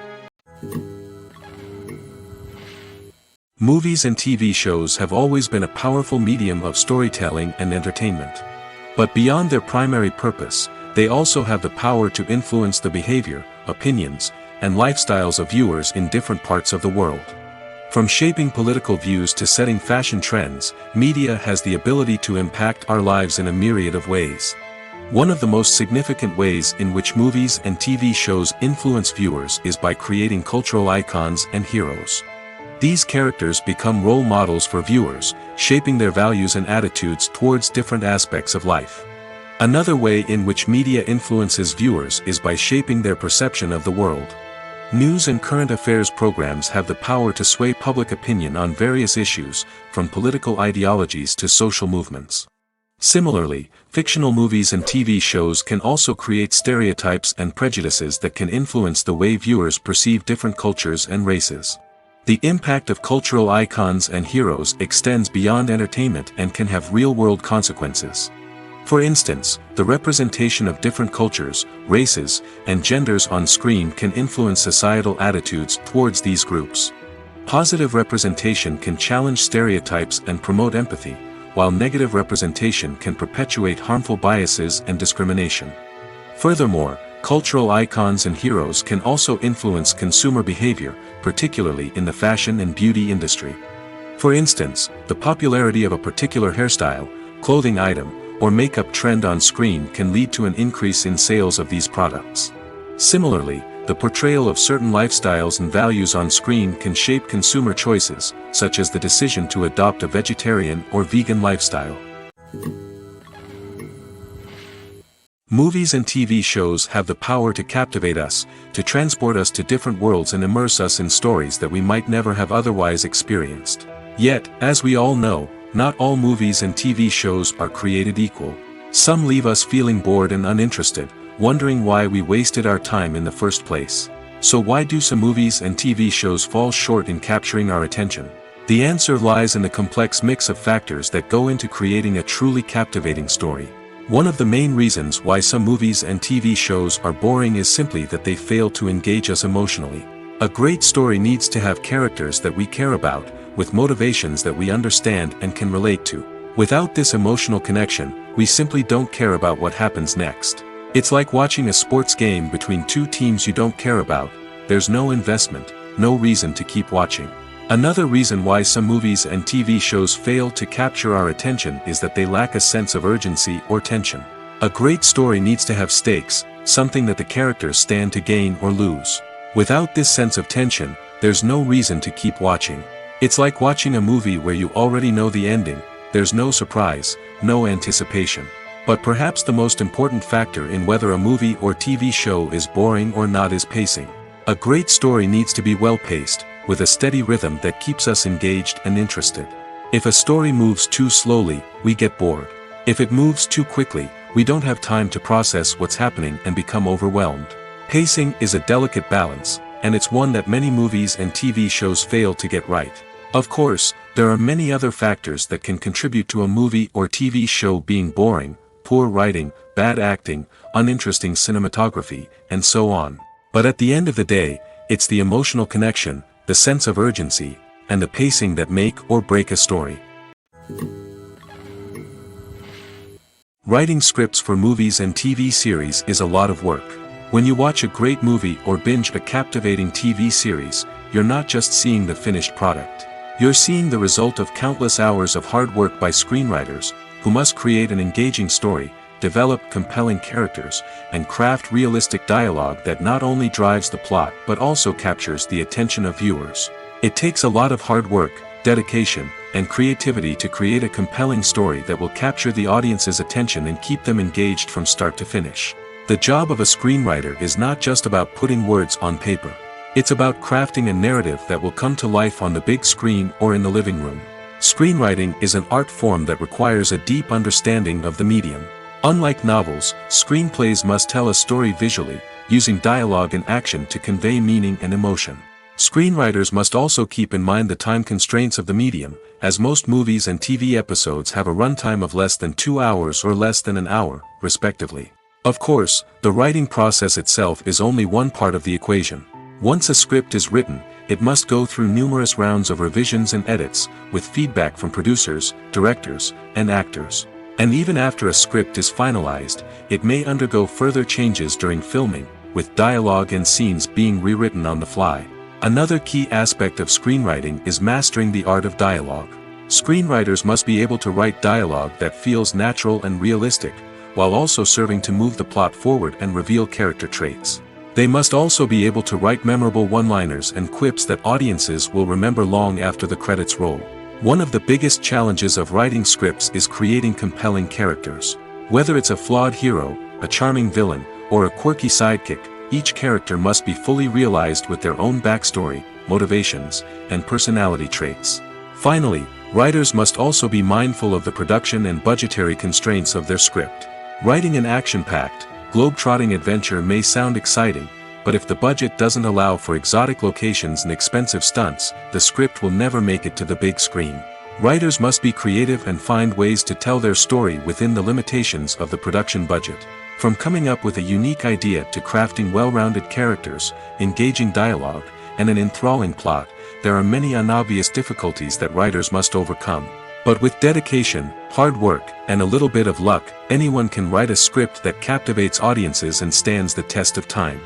S1: Movies and TV shows have always been a powerful medium of storytelling and entertainment. But beyond their primary purpose, they also have the power to influence the behavior, opinions, and lifestyles of viewers in different parts of the world. From shaping political views to setting fashion trends, media has the ability to impact our lives in a myriad of ways. One of the most significant ways in which movies and TV shows influence viewers is by creating cultural icons and heroes. These characters become role models for viewers, shaping their values and attitudes towards different aspects of life. Another way in which media influences viewers is by shaping their perception of the world. News and current affairs programs have the power to sway public opinion on various issues, from political ideologies to social movements. Similarly, fictional movies and TV shows can also create stereotypes and prejudices that can influence the way viewers perceive different cultures and races. The impact of cultural icons and heroes extends beyond entertainment and can have real-world consequences. For instance, the representation of different cultures, races, and genders on screen can influence societal attitudes towards these groups. Positive representation can challenge stereotypes and promote empathy, while negative representation can perpetuate harmful biases and discrimination. Furthermore, cultural icons and heroes can also influence consumer behavior, particularly in the fashion and beauty industry. For instance, the popularity of a particular hairstyle, clothing item, or makeup trend on screen can lead to an increase in sales of these products. Similarly, the portrayal of certain lifestyles and values on screen can shape consumer choices, such as the decision to adopt a vegetarian or vegan lifestyle. Movies and TV shows have the power to captivate us, to transport us to different worlds and immerse us in stories that we might never have otherwise experienced. Yet, as we all know, not all movies and TV shows are created equal. Some leave us feeling bored and uninterested, wondering why we wasted our time in the first place. So why do some movies and TV shows fall short in capturing our attention? The answer lies in the complex mix of factors that go into creating a truly captivating story. One of the main reasons why some movies and TV shows are boring is simply that they fail to engage us emotionally. A great story needs to have characters that we care about, with motivations that we understand and can relate to. Without this emotional connection, we simply don't care about what happens next. It's like watching a sports game between two teams you don't care about. There's no investment, no reason to keep watching. Another reason why some movies and TV shows fail to capture our attention is that they lack a sense of urgency or tension. A great story needs to have stakes, something that the characters stand to gain or lose. Without this sense of tension, there's no reason to keep watching. It's like watching a movie where you already know the ending. There's no surprise, no anticipation. But perhaps the most important factor in whether a movie or TV show is boring or not is pacing. A great story needs to be well-paced, with a steady rhythm that keeps us engaged and interested. If a story moves too slowly, we get bored. If it moves too quickly, we don't have time to process what's happening and become overwhelmed. Pacing is a delicate balance, and it's one that many movies and TV shows fail to get right. Of course, there are many other factors that can contribute to a movie or TV show being boring: poor writing, bad acting, uninteresting cinematography, and so on. But at the end of the day, it's the emotional connection, the sense of urgency, and the pacing that make or break a story. Writing scripts for movies and TV series is a lot of work. When you watch a great movie or binge a captivating TV series, you're not just seeing the finished product. You're seeing the result of countless hours of hard work by screenwriters, who must create an engaging story, develop compelling characters, and craft realistic dialogue that not only drives the plot but also captures the attention of viewers. It takes a lot of hard work, dedication, and creativity to create a compelling story that will capture the audience's attention and keep them engaged from start to finish. The job of a screenwriter is not just about putting words on paper. It's about crafting a narrative that will come to life on the big screen or in the living room. Screenwriting is an art form that requires a deep understanding of the medium. Unlike novels, screenplays must tell a story visually, using dialogue and action to convey meaning and emotion. Screenwriters must also keep in mind the time constraints of the medium, as most movies and TV episodes have a runtime of less than 2 hours or less than an hour, respectively. Of course, the writing process itself is only one part of the equation. Once a script is written, it must go through numerous rounds of revisions and edits, with feedback from producers, directors, and actors. And even after a script is finalized, it may undergo further changes during filming, with dialogue and scenes being rewritten on the fly. Another key aspect of screenwriting is mastering the art of dialogue. Screenwriters must be able to write dialogue that feels natural and realistic, while also serving to move the plot forward and reveal character traits. They must also be able to write memorable one-liners and quips that audiences will remember long after the credits roll. One of the biggest challenges of writing scripts is creating compelling characters. Whether it's a flawed hero, a charming villain, or a quirky sidekick, each character must be fully realized with their own backstory, motivations, and personality traits. Finally, writers must also be mindful of the production and budgetary constraints of their script. Writing an action-packed, globe-trotting adventure may sound exciting, but if the budget doesn't allow for exotic locations and expensive stunts, the script will never make it to the big screen. Writers must be creative and find ways to tell their story within the limitations of the production budget. From coming up with a unique idea to crafting well-rounded characters, engaging dialogue, and an enthralling plot, there are many unobvious difficulties that writers must overcome. But with dedication, hard work, and a little bit of luck, anyone can write a script that captivates audiences and stands the test of time.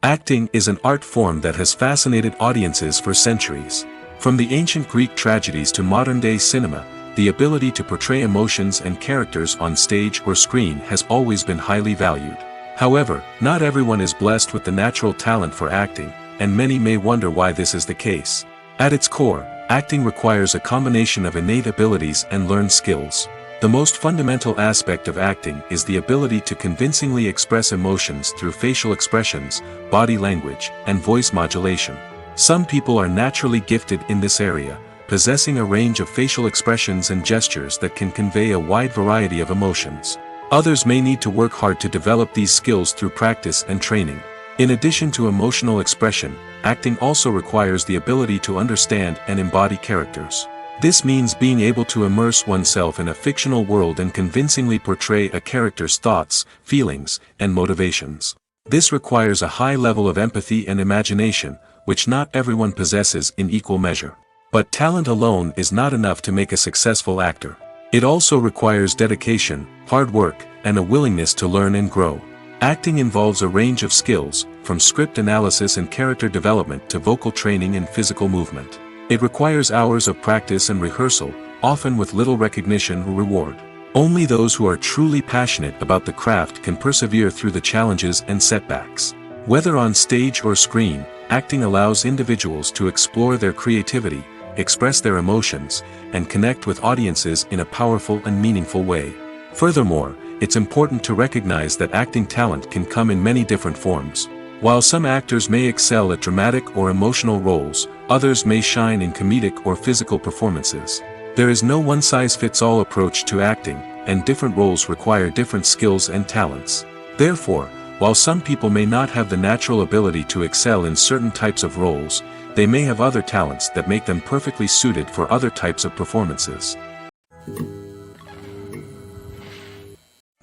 S1: Acting is an art form that has fascinated audiences for centuries. From the ancient Greek tragedies to modern-day cinema, the ability to portray emotions and characters on stage or screen has always been highly valued. However, not everyone is blessed with the natural talent for acting, and many may wonder why this is the case. At its core, acting requires a combination of innate abilities and learned skills. The most fundamental aspect of acting is the ability to convincingly express emotions through facial expressions, body language, and voice modulation. Some people are naturally gifted in this area, possessing a range of facial expressions and gestures that can convey a wide variety of emotions. Others may need to work hard to develop these skills through practice and training. In addition to emotional expression, acting also requires the ability to understand and embody characters. This means being able to immerse oneself in a fictional world and convincingly portray a character's thoughts, feelings, and motivations. This requires a high level of empathy and imagination, which not everyone possesses in equal measure. But talent alone is not enough to make a successful actor. It also requires dedication, hard work, and a willingness to learn and grow. Acting involves a range of skills, from script analysis and character development to vocal training and physical movement. It requires hours of practice and rehearsal, often with little recognition or reward. Only those who are truly passionate about the craft can persevere through the challenges and setbacks. Whether on stage or screen, acting allows individuals to explore their creativity, express their emotions, and connect with audiences in a powerful and meaningful way. Furthermore, it's important to recognize that acting talent can come in many different forms. While some actors may excel at dramatic or emotional roles, others may shine in comedic or physical performances. There is no one-size-fits-all approach to acting, and different roles require different skills and talents. Therefore, While some people may not have the natural ability to excel in certain types of roles, they may have other talents that make them perfectly suited for other types of performances.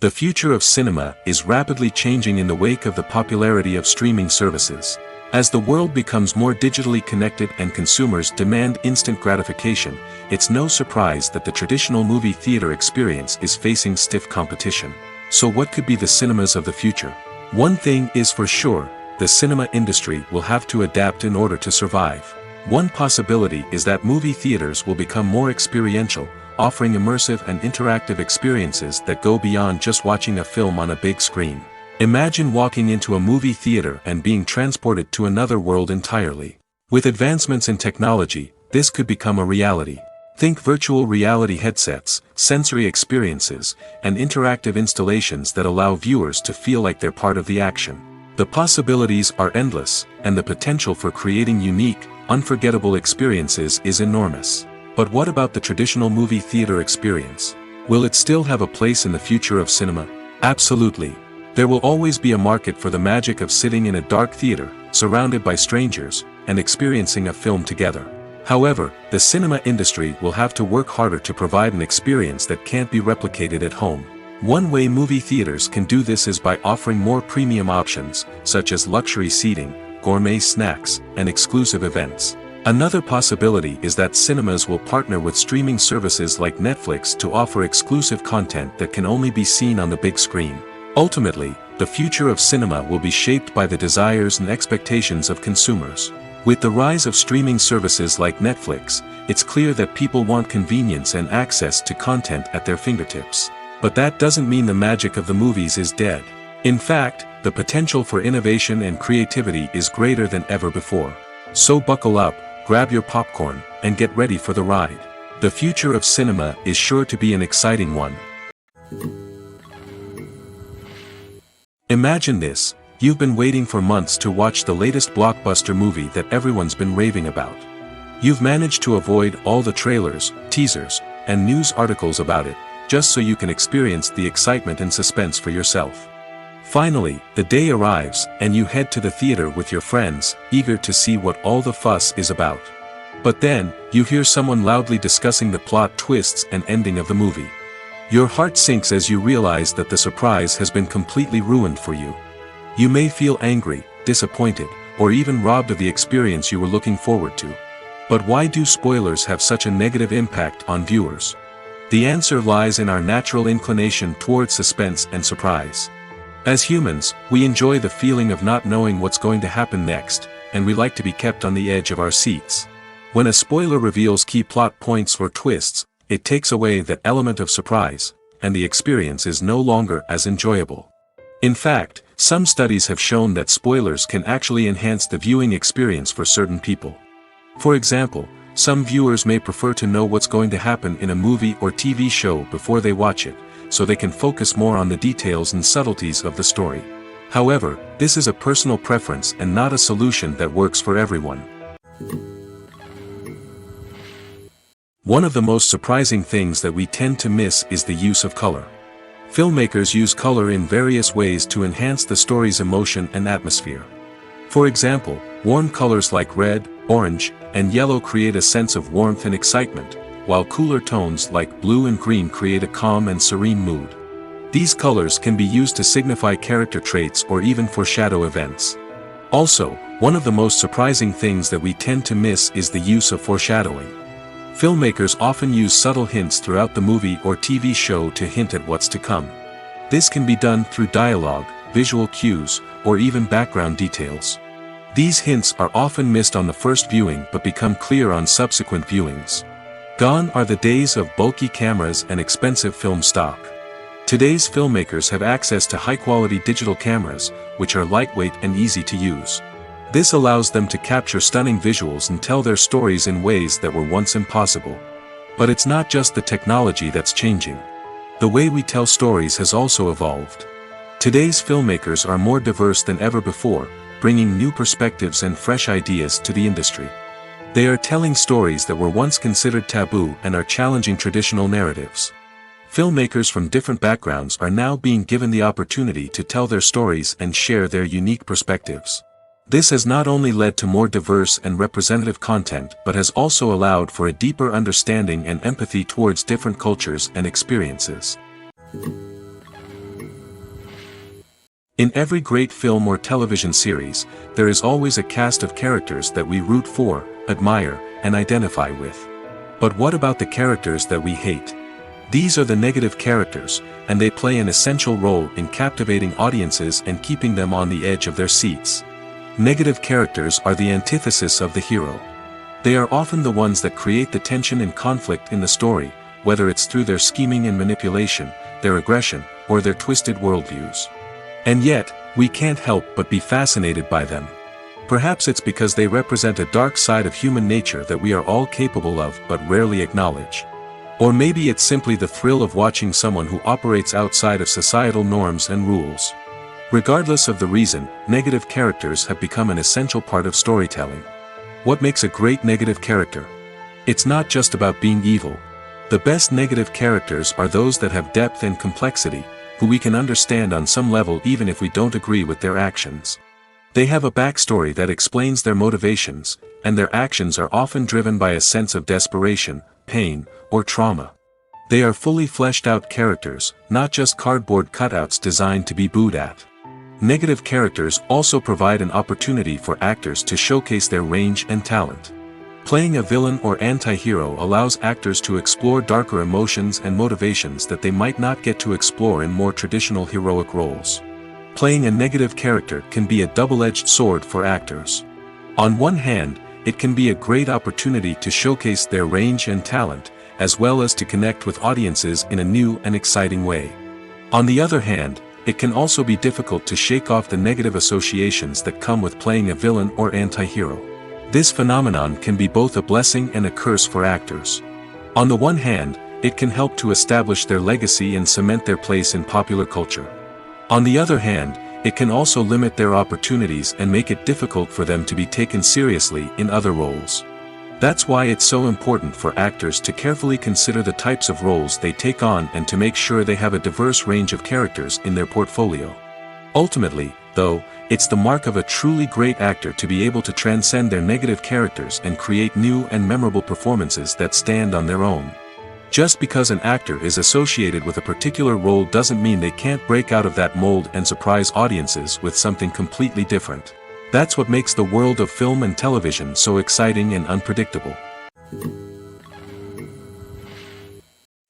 S1: The future of cinema is rapidly changing in the wake of the popularity of streaming services. As the world becomes more digitally connected and consumers demand instant gratification, it's no surprise that the traditional movie theater experience is facing stiff competition. So what could be the cinemas of the future? One thing is for sure, the cinema industry will have to adapt in order to survive. One possibility is that movie theaters will become more experiential, offering immersive and interactive experiences that go beyond just watching a film on a big screen. Imagine walking into a movie theater and being transported to another world entirely. With advancements in technology, this could become a reality. Think virtual reality headsets, sensory experiences, and interactive installations that allow viewers to feel like they're part of the action. The possibilities are endless, and the potential for creating unique, unforgettable experiences is enormous. But what about the traditional movie theater experience? Will it still have a place in the future of cinema? Absolutely. There will always be a market for the magic of sitting in a dark theater, surrounded by strangers, and experiencing a film together. However, the cinema industry will have to work harder to provide an experience that can't be replicated at home. One way movie theaters can do this is by offering more premium options, such as luxury seating, gourmet snacks, and exclusive events. Another possibility is that cinemas will partner with streaming services like Netflix to offer exclusive content that can only be seen on the big screen. Ultimately, the future of cinema will be shaped by the desires and expectations of consumers. With the rise of streaming services like Netflix, it's clear that people want convenience and access to content at their fingertips. But that doesn't mean the magic of the movies is dead. In fact, the potential for innovation and creativity is greater than ever before. So buckle up, grab your popcorn, and get ready for the ride. The future of cinema is sure to be an exciting one. Imagine this, you've been waiting for months to watch the latest blockbuster movie that everyone's been raving about. You've managed to avoid all the trailers, teasers, and news articles about it, just so you can experience the excitement and suspense for yourself. Finally, the day arrives, and you head to the theater with your friends, eager to see what all the fuss is about. But then, you hear someone loudly discussing the plot twists and ending of the movie. Your heart sinks as you realize that the surprise has been completely ruined for you. You may feel angry, disappointed, or even robbed of the experience you were looking forward to. But why do spoilers have such a negative impact on viewers? The answer lies in our natural inclination towards suspense and surprise. As humans, we enjoy the feeling of not knowing what's going to happen next, and we like to be kept on the edge of our seats. When a spoiler reveals key plot points or twists, it takes away that element of surprise, and the experience is no longer as enjoyable. In fact, some studies have shown that spoilers can actually enhance the viewing experience for certain people. For example, some viewers may prefer to know what's going to happen in a movie or TV show before they watch it, so they can focus more on the details and subtleties of the story. However, this is a personal preference and not a solution that works for everyone. One of the most surprising things that we tend to miss is the use of color. Filmmakers use color in various ways to enhance the story's emotion and atmosphere. For example, warm colors like red, orange, and yellow create a sense of warmth and excitement, while cooler tones like blue and green create a calm and serene mood. These colors can be used to signify character traits or even foreshadow events. Also, one of the most surprising things that we tend to miss is the use of foreshadowing. Filmmakers often use subtle hints throughout the movie or TV show to hint at what's to come. This can be done through dialogue, visual cues, or even background details. These hints are often missed on the first viewing but become clear on subsequent viewings. Gone are the days of bulky cameras and expensive film stock. Today's filmmakers have access to high-quality digital cameras, which are lightweight and easy to use. This allows them to capture stunning visuals and tell their stories in ways that were once impossible. But it's not just the technology that's changing. The way we tell stories has also evolved. Today's filmmakers are more diverse than ever before, bringing new perspectives and fresh ideas to the industry. They are telling stories that were once considered taboo and are challenging traditional narratives. Filmmakers from different backgrounds are now being given the opportunity to tell their stories and share their unique perspectives. This has not only led to more diverse and representative content but has also allowed for a deeper understanding and empathy towards different cultures and experiences. In every great film or television series, there is always a cast of characters that we root for, admire, and identify with. But what about the characters that we hate? These are the negative characters, and they play an essential role in captivating audiences and keeping them on the edge of their seats. Negative characters are the antithesis of the hero. They are often the ones that create the tension and conflict in the story, whether it's through their scheming and manipulation, their aggression, or their twisted worldviews. And yet, we can't help but be fascinated by them. Perhaps it's because they represent a dark side of human nature that we are all capable of but rarely acknowledge. Or maybe it's simply the thrill of watching someone who operates outside of societal norms and rules. Regardless of the reason, negative characters have become an essential part of storytelling. What makes a great negative character? It's not just about being evil. The best negative characters are those that have depth and complexity, who we can understand on some level even if we don't agree with their actions. They have a backstory that explains their motivations, and their actions are often driven by a sense of desperation, pain, or trauma. They are fully fleshed out characters, not just cardboard cutouts designed to be booed at. Negative characters also provide an opportunity for actors to showcase their range and talent. Playing a villain or anti-hero allows actors to explore darker emotions and motivations that they might not get to explore in more traditional heroic roles. Playing a negative character can be a double-edged sword for actors. On one hand, it can be a great opportunity to showcase their range and talent, as well as to connect with audiences in a new and exciting way. On the other hand, it can also be difficult to shake off the negative associations that come with playing a villain or anti-hero. This phenomenon can be both a blessing and a curse for actors. On the one hand, it can help to establish their legacy and cement their place in popular culture. On the other hand, it can also limit their opportunities and make it difficult for them to be taken seriously in other roles. That's why it's so important for actors to carefully consider the types of roles they take on and to make sure they have a diverse range of characters in their portfolio. Ultimately, though, it's the mark of a truly great actor to be able to transcend their negative characters and create new and memorable performances that stand on their own. Just because an actor is associated with a particular role doesn't mean they can't break out of that mold and surprise audiences with something completely different. That's what makes the world of film and television so exciting and unpredictable.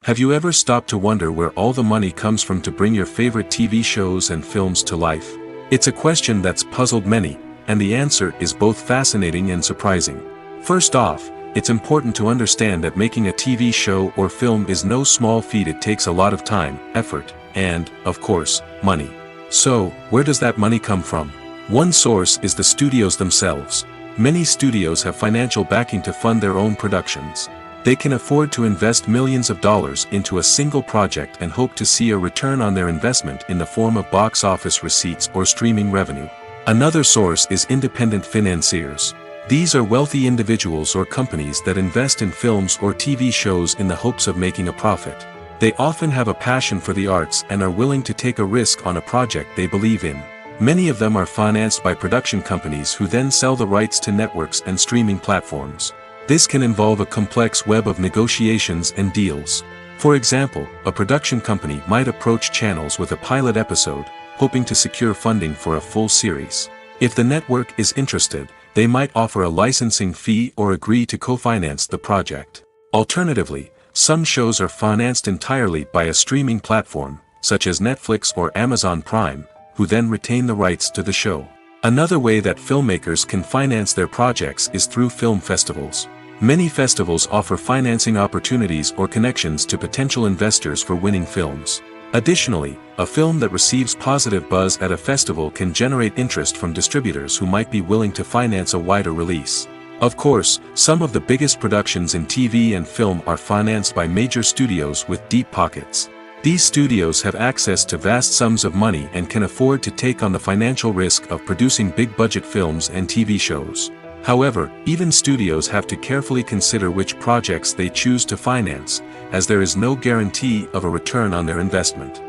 S1: Have you ever stopped to wonder where all the money comes from to bring your favorite TV shows and films to life? It's a question that's puzzled many, and the answer is both fascinating and surprising. First off, it's important to understand that making a TV show or film is no small feat. It takes a lot of time, effort, and, of course, money. So, where does that money come from? One source is the studios themselves. Many studios have financial backing to fund their own productions. They can afford to invest millions of dollars into a single project and hope to see a return on their investment in the form of box office receipts or streaming revenue. Another source is independent financiers. These are wealthy individuals or companies that invest in films or TV shows in the hopes of making a profit. They often have a passion for the arts and are willing to take a risk on a project they believe in. Many of them are financed by production companies who then sell the rights to networks and streaming platforms. This can involve a complex web of negotiations and deals. For example, a production company might approach channels with a pilot episode, hoping to secure funding for a full series. If the network is interested, they might offer a licensing fee or agree to co-finance the project. Alternatively, some shows are financed entirely by a streaming platform, such as Netflix or Amazon Prime, who then retain the rights to the show. Another way that filmmakers can finance their projects is through film festivals. Many festivals offer financing opportunities or connections to potential investors for winning films. Additionally, a film that receives positive buzz at a festival can generate interest from distributors who might be willing to finance a wider release. Of course, some of the biggest productions in TV and film are financed by major studios with deep pockets. These studios have access to vast sums of money and can afford to take on the financial risk of producing big-budget films and TV shows. However, even studios have to carefully consider which projects they choose to finance, as there is no guarantee of a return on their investment.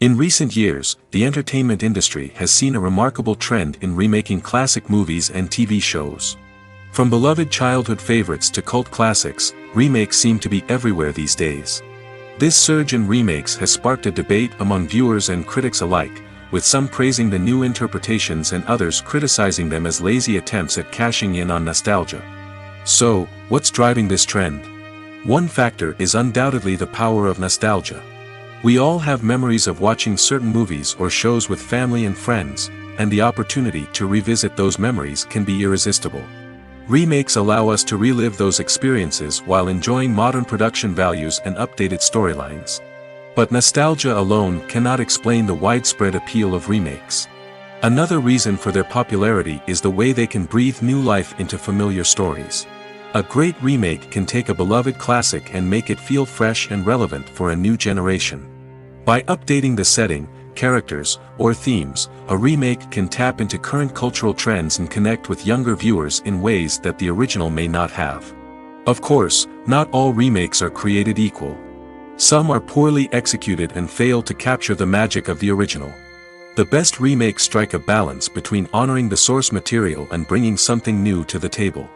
S1: In recent years, the entertainment industry has seen a remarkable trend in remaking classic movies and TV shows. From beloved childhood favorites to cult classics, remakes seem to be everywhere these days. This surge in remakes has sparked a debate among viewers and critics alike, with some praising the new interpretations and others criticizing them as lazy attempts at cashing in on nostalgia. So, what's driving this trend? One factor is undoubtedly the power of nostalgia. We all have memories of watching certain movies or shows with family and friends, and the opportunity to revisit those memories can be irresistible. Remakes allow us to relive those experiences while enjoying modern production values and updated storylines. But nostalgia alone cannot explain the widespread appeal of remakes. Another reason for their popularity is the way they can breathe new life into familiar stories. A great remake can take a beloved classic and make it feel fresh and relevant for a new generation. By updating the setting, characters, or themes, a remake can tap into current cultural trends and connect with younger viewers in ways that the original may not have. Of course, not all remakes are created equal. Some are poorly executed and fail to capture the magic of the original. The best remakes strike a balance between honoring the source material and bringing something new to the table.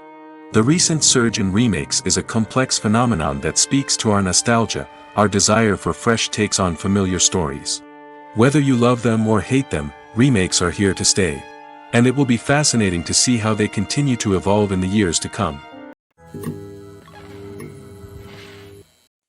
S1: The recent surge in remakes is a complex phenomenon that speaks to our nostalgia, our desire for fresh takes on familiar stories. Whether you love them or hate them, remakes are here to stay. And it will be fascinating to see how they continue to evolve in the years to come.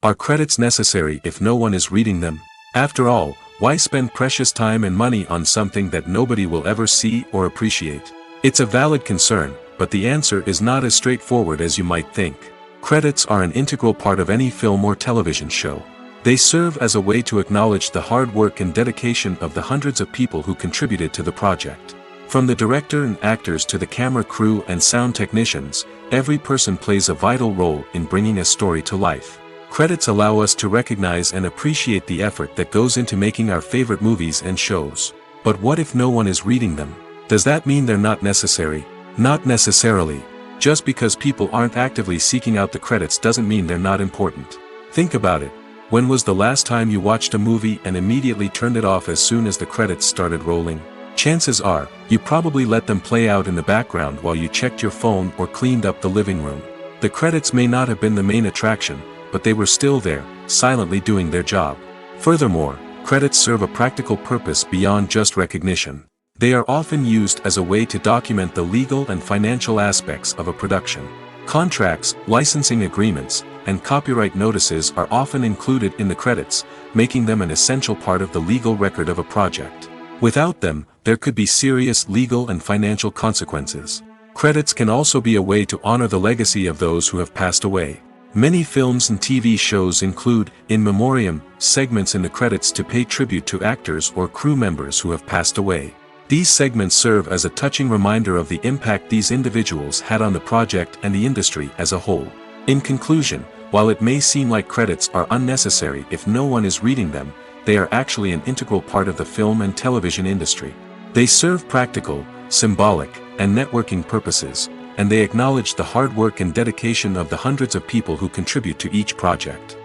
S1: Are credits necessary if no one is reading them? After all, why spend precious time and money on something that nobody will ever see or appreciate? It's a valid concern, but the answer is not as straightforward as you might think. Credits are an integral part of any film or television show. They serve as a way to acknowledge the hard work and dedication of the hundreds of people who contributed to the project. From the director and actors to the camera crew and sound technicians, every person plays a vital role in bringing a story to life. Credits allow us to recognize and appreciate the effort that goes into making our favorite movies and shows. But what if no one is reading them? Does that mean they're not necessary? Not necessarily. Just because people aren't actively seeking out the credits doesn't mean they're not important. Think about it. When was the last time you watched a movie and immediately turned it off as soon as the credits started rolling? Chances are, you probably let them play out in the background while you checked your phone or cleaned up the living room. The credits may not have been the main attraction, but they were still there, silently doing their job. Furthermore, credits serve a practical purpose beyond just recognition. They are often used as a way to document the legal and financial aspects of a production. Contracts, licensing agreements, and copyright notices are often included in the credits, making them an essential part of the legal record of a project. Without them, there could be serious legal and financial consequences. Credits can also be a way to honor the legacy of those who have passed away. Many films and TV shows include, in memoriam, segments in the credits to pay tribute to actors or crew members who have passed away. These segments serve as a touching reminder of the impact these individuals had on the project and the industry as a whole. In conclusion, while it may seem like credits are unnecessary if no one is reading them, they are actually an integral part of the film and television industry. They serve practical, symbolic, and networking purposes, and they acknowledge the hard work and dedication of the hundreds of people who contribute to each project.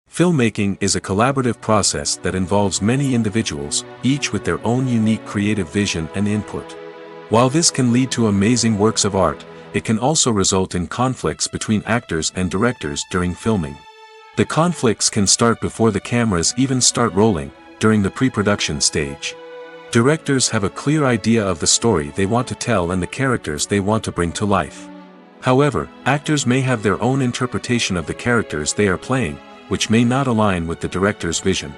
S1: Filmmaking is a collaborative process that involves many individuals, each with their own unique creative vision and input. While this can lead to amazing works of art, it can also result in conflicts between actors and directors during filming. The conflicts can start before the cameras even start rolling, during the pre-production stage. Directors have a clear idea of the story they want to tell and the characters they want to bring to life. However, actors may have their own interpretation of the characters they are playing, which may not align with the director's vision.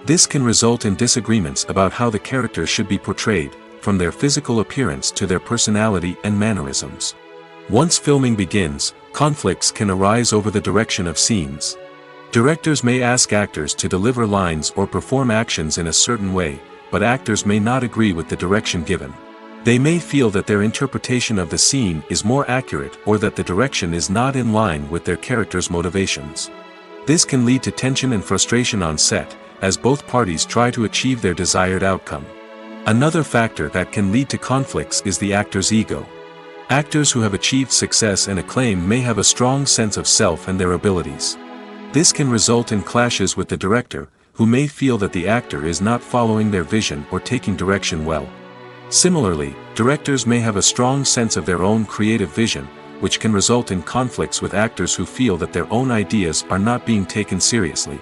S1: This can result in disagreements about how the characters should be portrayed, from their physical appearance to their personality and mannerisms. Once filming begins, conflicts can arise over the direction of scenes. Directors may ask actors to deliver lines or perform actions in a certain way, but actors may not agree with the direction given. They may feel that their interpretation of the scene is more accurate or that the direction is not in line with their character's motivations. This can lead to tension and frustration on set, as both parties try to achieve their desired outcome. Another factor that can lead to conflicts is the actor's ego. Actors who have achieved success and acclaim may have a strong sense of self and their abilities. This can result in clashes with the director, who may feel that the actor is not following their vision or taking direction well. Similarly, directors may have a strong sense of their own creative vision, which can result in conflicts with actors who feel that their own ideas are not being taken seriously.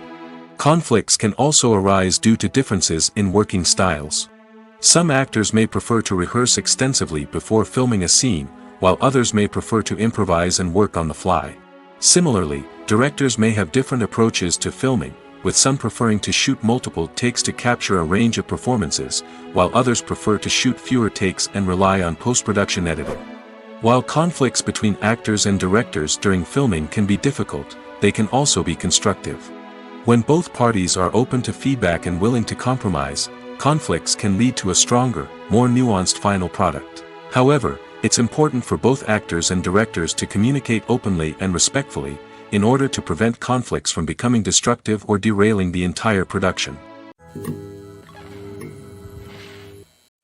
S1: Conflicts can also arise due to differences in working styles. Some actors may prefer to rehearse extensively before filming a scene, while others may prefer to improvise and work on the fly. Similarly, directors may have different approaches to filming, with some preferring to shoot multiple takes to capture a range of performances, while others prefer to shoot fewer takes and rely on post-production editing. While conflicts between actors and directors during filming can be difficult, they can also be constructive. When both parties are open to feedback and willing to compromise, conflicts can lead to a stronger, more nuanced final product. However, it's important for both actors and directors to communicate openly and respectfully, in order to prevent conflicts from becoming destructive or derailing the entire production.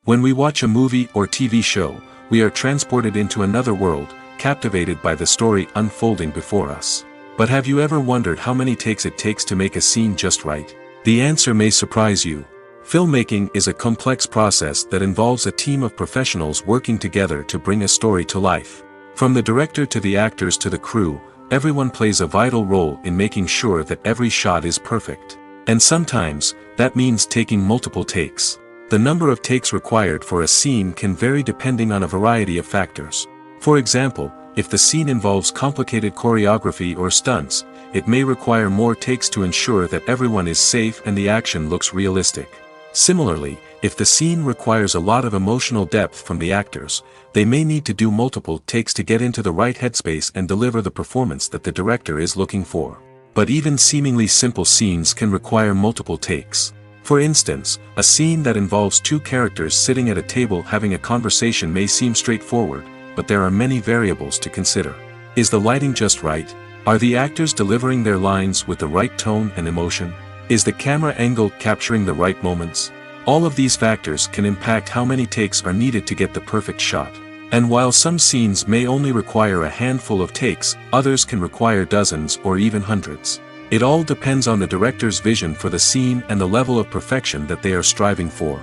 S1: When we watch a movie or TV show, we are transported into another world, captivated by the story unfolding before us. But have you ever wondered how many takes it takes to make a scene just right? The answer may surprise you. Filmmaking is a complex process that involves a team of professionals working together to bring a story to life. From the director to the actors to the crew, everyone plays a vital role in making sure that every shot is perfect. And sometimes, that means taking multiple takes. The number of takes required for a scene can vary depending on a variety of factors. For example, if the scene involves complicated choreography or stunts, it may require more takes to ensure that everyone is safe and the action looks realistic. Similarly, if the scene requires a lot of emotional depth from the actors, they may need to do multiple takes to get into the right headspace and deliver the performance that the director is looking for. But even seemingly simple scenes can require multiple takes. For instance, a scene that involves two characters sitting at a table having a conversation may seem straightforward, but there are many variables to consider. Is the lighting just right? Are the actors delivering their lines with the right tone and emotion? Is the camera angle capturing the right moments? All of these factors can impact how many takes are needed to get the perfect shot. And while some scenes may only require a handful of takes, others can require dozens or even hundreds. It all depends on the director's vision for the scene and the level of perfection that they are striving for.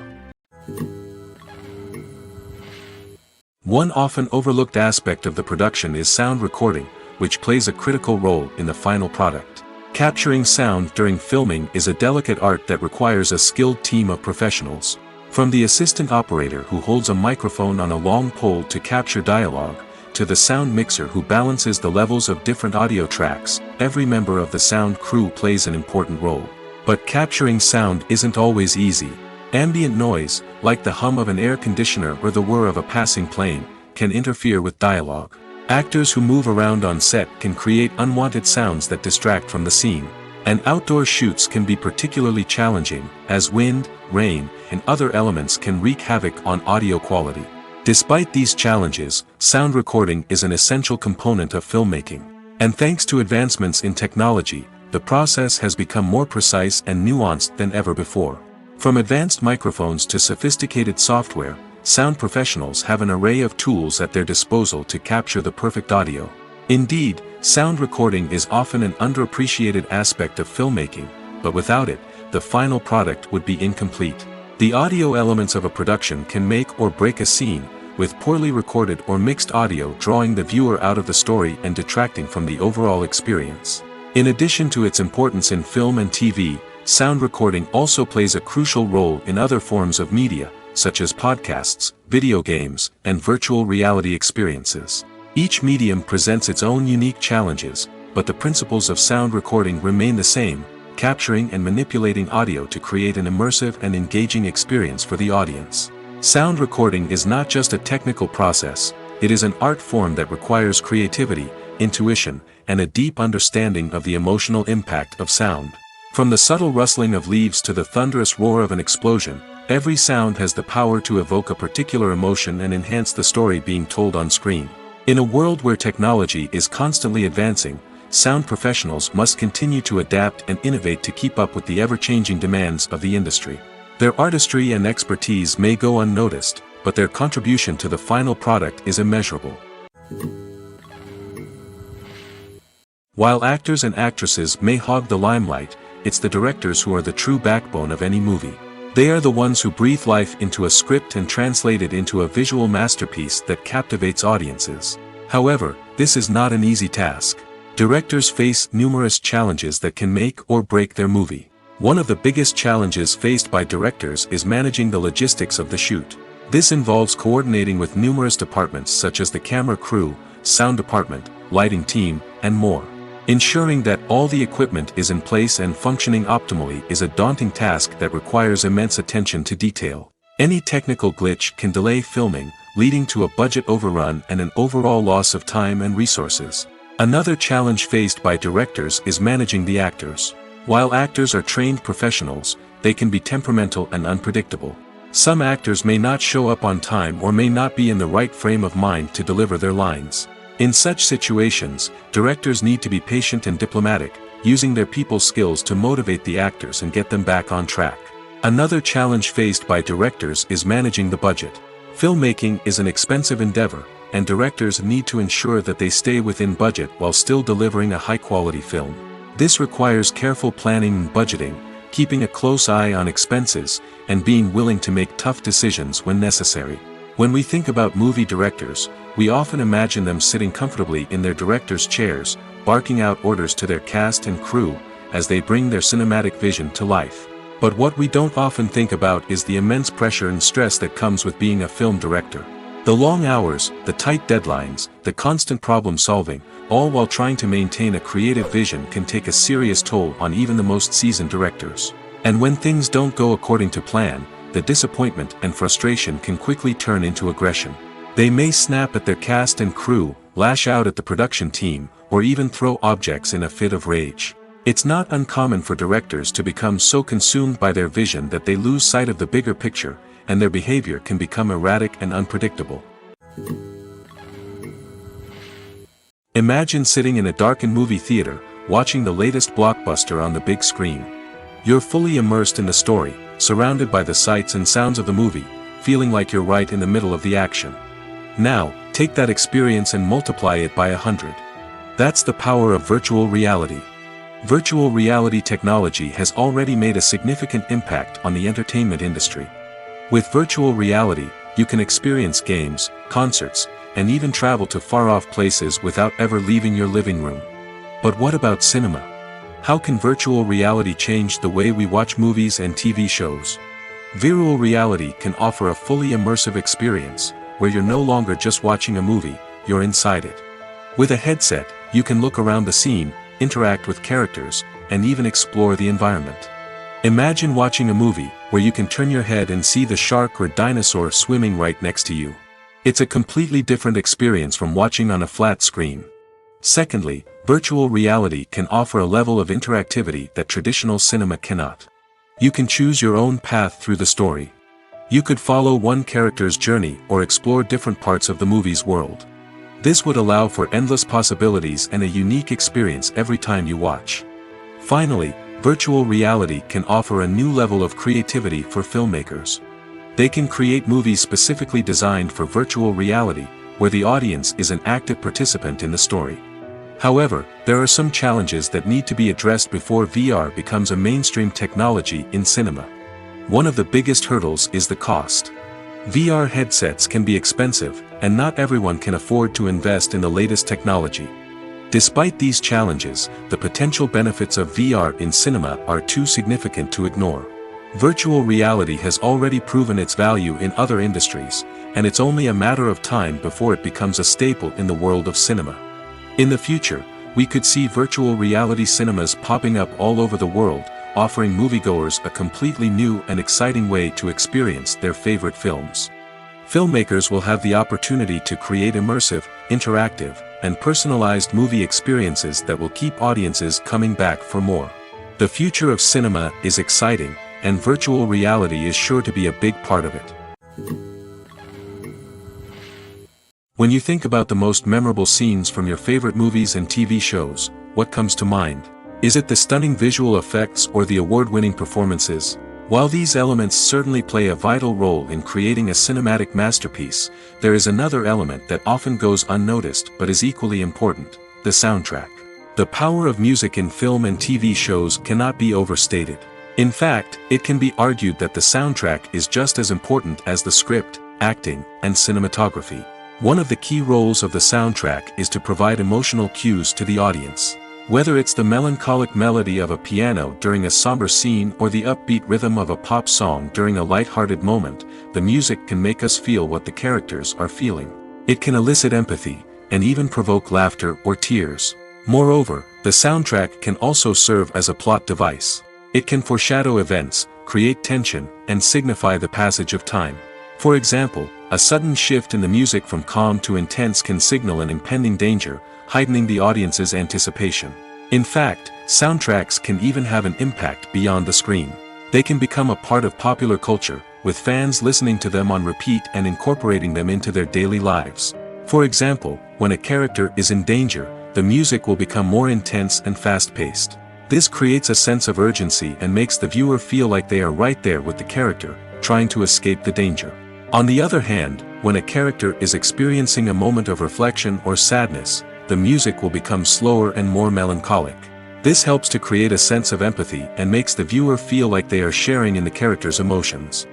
S1: One often overlooked aspect of the production is sound recording, which plays a critical role in the final product. Capturing sound during filming is a delicate art that requires a skilled team of professionals. From the assistant operator who holds a microphone on a long pole to capture dialogue, to the sound mixer who balances the levels of different audio tracks, every member of the sound crew plays an important role. But capturing sound isn't always easy. Ambient noise, like the hum of an air conditioner or the whir of a passing plane, can interfere with dialogue. Actors who move around on set can create unwanted sounds that distract from the scene. And outdoor shoots can be particularly challenging, as wind, rain, and other elements can wreak havoc on audio quality. Despite these challenges, sound recording is an essential component of filmmaking. And thanks to advancements in technology, the process has become more precise and nuanced than ever before. From advanced microphones to sophisticated software, sound professionals have an array of tools at their disposal to capture the perfect audio. Indeed, sound recording is often an underappreciated aspect of filmmaking, but without it, the final product would be incomplete. The audio elements of a production can make or break a scene, with poorly recorded or mixed audio drawing the viewer out of the story and detracting from the overall experience. In addition to its importance in film and TV, sound recording also plays a crucial role in other forms of media, such as podcasts, video games, and virtual reality experiences. Each medium presents its own unique challenges, but the principles of sound recording remain the same, capturing and manipulating audio to create an immersive and engaging experience for the audience. Sound recording is not just a technical process, it is an art form that requires creativity, intuition, and a deep understanding of the emotional impact of sound. From the subtle rustling of leaves to the thunderous roar of an explosion, every sound has the power to evoke a particular emotion and enhance the story being told on screen. In a world where technology is constantly advancing, sound professionals must continue to adapt and innovate to keep up with the ever-changing demands of the industry. Their artistry and expertise may go unnoticed, but their contribution to the final product is immeasurable. While actors and actresses may hog the limelight, it's the directors who are the true backbone of any movie. They are the ones who breathe life into a script and translate it into a visual masterpiece that captivates audiences. However, this is not an easy task. Directors face numerous challenges that can make or break their movie. One of the biggest challenges faced by directors is managing the logistics of the shoot. This involves coordinating with numerous departments such as the camera crew, sound department, lighting team, and more. Ensuring that all the equipment is in place and functioning optimally is a daunting task that requires immense attention to detail. Any technical glitch can delay filming, leading to a budget overrun and an overall loss of time and resources. Another challenge faced by directors is managing the actors. While actors are trained professionals, they can be temperamental and unpredictable. Some actors may not show up on time or may not be in the right frame of mind to deliver their lines. In such situations, directors need to be patient and diplomatic, using their people skills to motivate the actors and get them back on track. Another challenge faced by directors is managing the budget. Filmmaking is an expensive endeavor, and directors need to ensure that they stay within budget while still delivering a high-quality film. This requires careful planning and budgeting, keeping a close eye on expenses, and being willing to make tough decisions when necessary. When we think about movie directors, we often imagine them sitting comfortably in their director's chairs, barking out orders to their cast and crew, as they bring their cinematic vision to life. But what we don't often think about is the immense pressure and stress that comes with being a film director. The long hours, the tight deadlines, the constant problem solving, all while trying to maintain a creative vision can take a serious toll on even the most seasoned directors. And when things don't go according to plan, the disappointment and frustration can quickly turn into aggression. They may snap at their cast and crew, lash out at the production team, or even throw objects in a fit of rage. It's not uncommon for directors to become so consumed by their vision that they lose sight of the bigger picture, and their behavior can become erratic and unpredictable. Imagine sitting in a darkened movie theater, watching the latest blockbuster on the big screen. You're fully immersed in the story, surrounded by the sights and sounds of the movie, feeling like you're right in the middle of the action. Now, take that experience and multiply it by 100. That's the power of virtual reality. Virtual reality technology has already made a significant impact on the entertainment industry. With virtual reality, you can experience games, concerts, and even travel to far-off places without ever leaving your living room. But what about cinema? How can virtual reality change the way we watch movies and TV shows? Virtual reality can offer a fully immersive experience, where you're no longer just watching a movie, you're inside it. With a headset, you can look around the scene, interact with characters, and even explore the environment. Imagine watching a movie, where you can turn your head and see the shark or dinosaur swimming right next to you. It's a completely different experience from watching on a flat screen. Secondly, virtual reality can offer a level of interactivity that traditional cinema cannot. You can choose your own path through the story. You could follow one character's journey or explore different parts of the movie's world. This would allow for endless possibilities and a unique experience every time you watch. Finally, virtual reality can offer a new level of creativity for filmmakers. They can create movies specifically designed for virtual reality, where the audience is an active participant in the story. However, there are some challenges that need to be addressed before VR becomes a mainstream technology in cinema. One of the biggest hurdles is the cost. VR headsets can be expensive, and not everyone can afford to invest in the latest technology. Despite these challenges, the potential benefits of VR in cinema are too significant to ignore. Virtual reality has already proven its value in other industries, and it's only a matter of time before it becomes a staple in the world of cinema. In the future, we could see virtual reality cinemas popping up all over the world, offering moviegoers a completely new and exciting way to experience their favorite films. Filmmakers will have the opportunity to create immersive, interactive, and personalized movie experiences that will keep audiences coming back for more. The future of cinema is exciting, and virtual reality is sure to be a big part of it. When you think about the most memorable scenes from your favorite movies and TV shows, what comes to mind? Is it the stunning visual effects or the award-winning performances? While these elements certainly play a vital role in creating a cinematic masterpiece, there is another element that often goes unnoticed but is equally important: the soundtrack. The power of music in film and TV shows cannot be overstated. In fact, it can be argued that the soundtrack is just as important as the script, acting, and cinematography. One of the key roles of the soundtrack is to provide emotional cues to the audience. Whether it's the melancholic melody of a piano during a somber scene or the upbeat rhythm of a pop song during a light-hearted moment, the music can make us feel what the characters are feeling. It can elicit empathy, and even provoke laughter or tears. Moreover, the soundtrack can also serve as a plot device. It can foreshadow events, create tension, and signify the passage of time. For example, a sudden shift in the music from calm to intense can signal an impending danger, heightening the audience's anticipation. In fact, soundtracks can even have an impact beyond the screen. They can become a part of popular culture, with fans listening to them on repeat and incorporating them into their daily lives. For example, when a character is in danger, the music will become more intense and fast-paced. This creates a sense of urgency and makes the viewer feel like they are right there with the character, trying to escape the danger. On the other hand, when a character is experiencing a moment of reflection or sadness, the music will become slower and more melancholic. This helps to create a sense of empathy and makes the viewer feel like they are sharing in the character's emotions.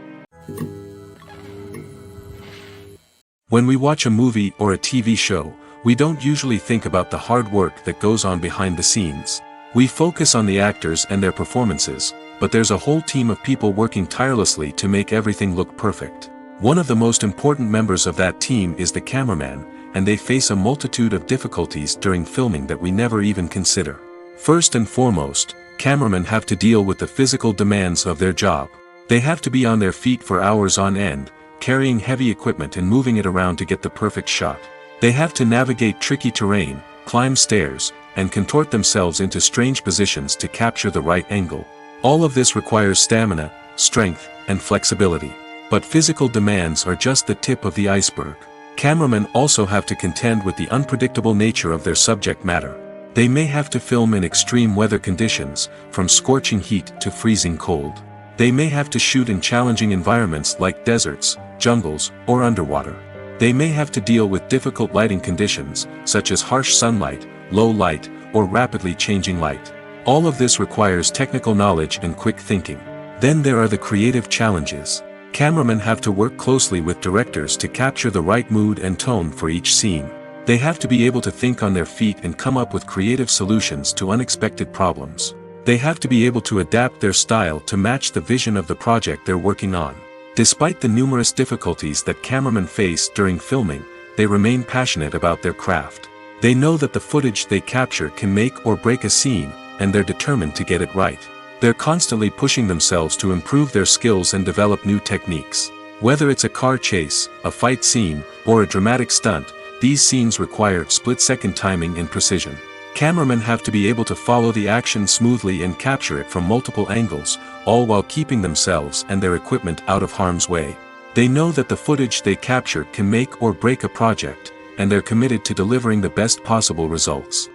S1: When we watch a movie or a TV show, we don't usually think about the hard work that goes on behind the scenes. We focus on the actors and their performances, but there's a whole team of people working tirelessly to make everything look perfect. One of the most important members of that team is the cameraman, and they face a multitude of difficulties during filming that we never even consider. First and foremost, cameramen have to deal with the physical demands of their job. They have to be on their feet for hours on end, carrying heavy equipment and moving it around to get the perfect shot. They have to navigate tricky terrain, climb stairs, and contort themselves into strange positions to capture the right angle. All of this requires stamina, strength, and flexibility. But physical demands are just the tip of the iceberg. Cameramen also have to contend with the unpredictable nature of their subject matter. They may have to film in extreme weather conditions, from scorching heat to freezing cold. They may have to shoot in challenging environments like deserts, jungles, or underwater. They may have to deal with difficult lighting conditions, such as harsh sunlight, low light, or rapidly changing light. All of this requires technical knowledge and quick thinking. Then there are the creative challenges. Cameramen have to work closely with directors to capture the right mood and tone for each scene. They have to be able to think on their feet and come up with creative solutions to unexpected problems. They have to be able to adapt their style to match the vision of the project they're working on. Despite the numerous difficulties that cameramen face during filming, they remain passionate about their craft. They know that the footage they capture can make or break a scene, and they're determined to get it right. They're constantly pushing themselves to improve their skills and develop new techniques. Whether it's a car chase, a fight scene, or a dramatic stunt, these scenes require split-second timing and precision. Cameramen have to be able to follow the action smoothly and capture it from multiple angles, all while keeping themselves and their equipment out of harm's way. They know that the footage they capture can make or break a project, and they're committed to delivering the best possible results.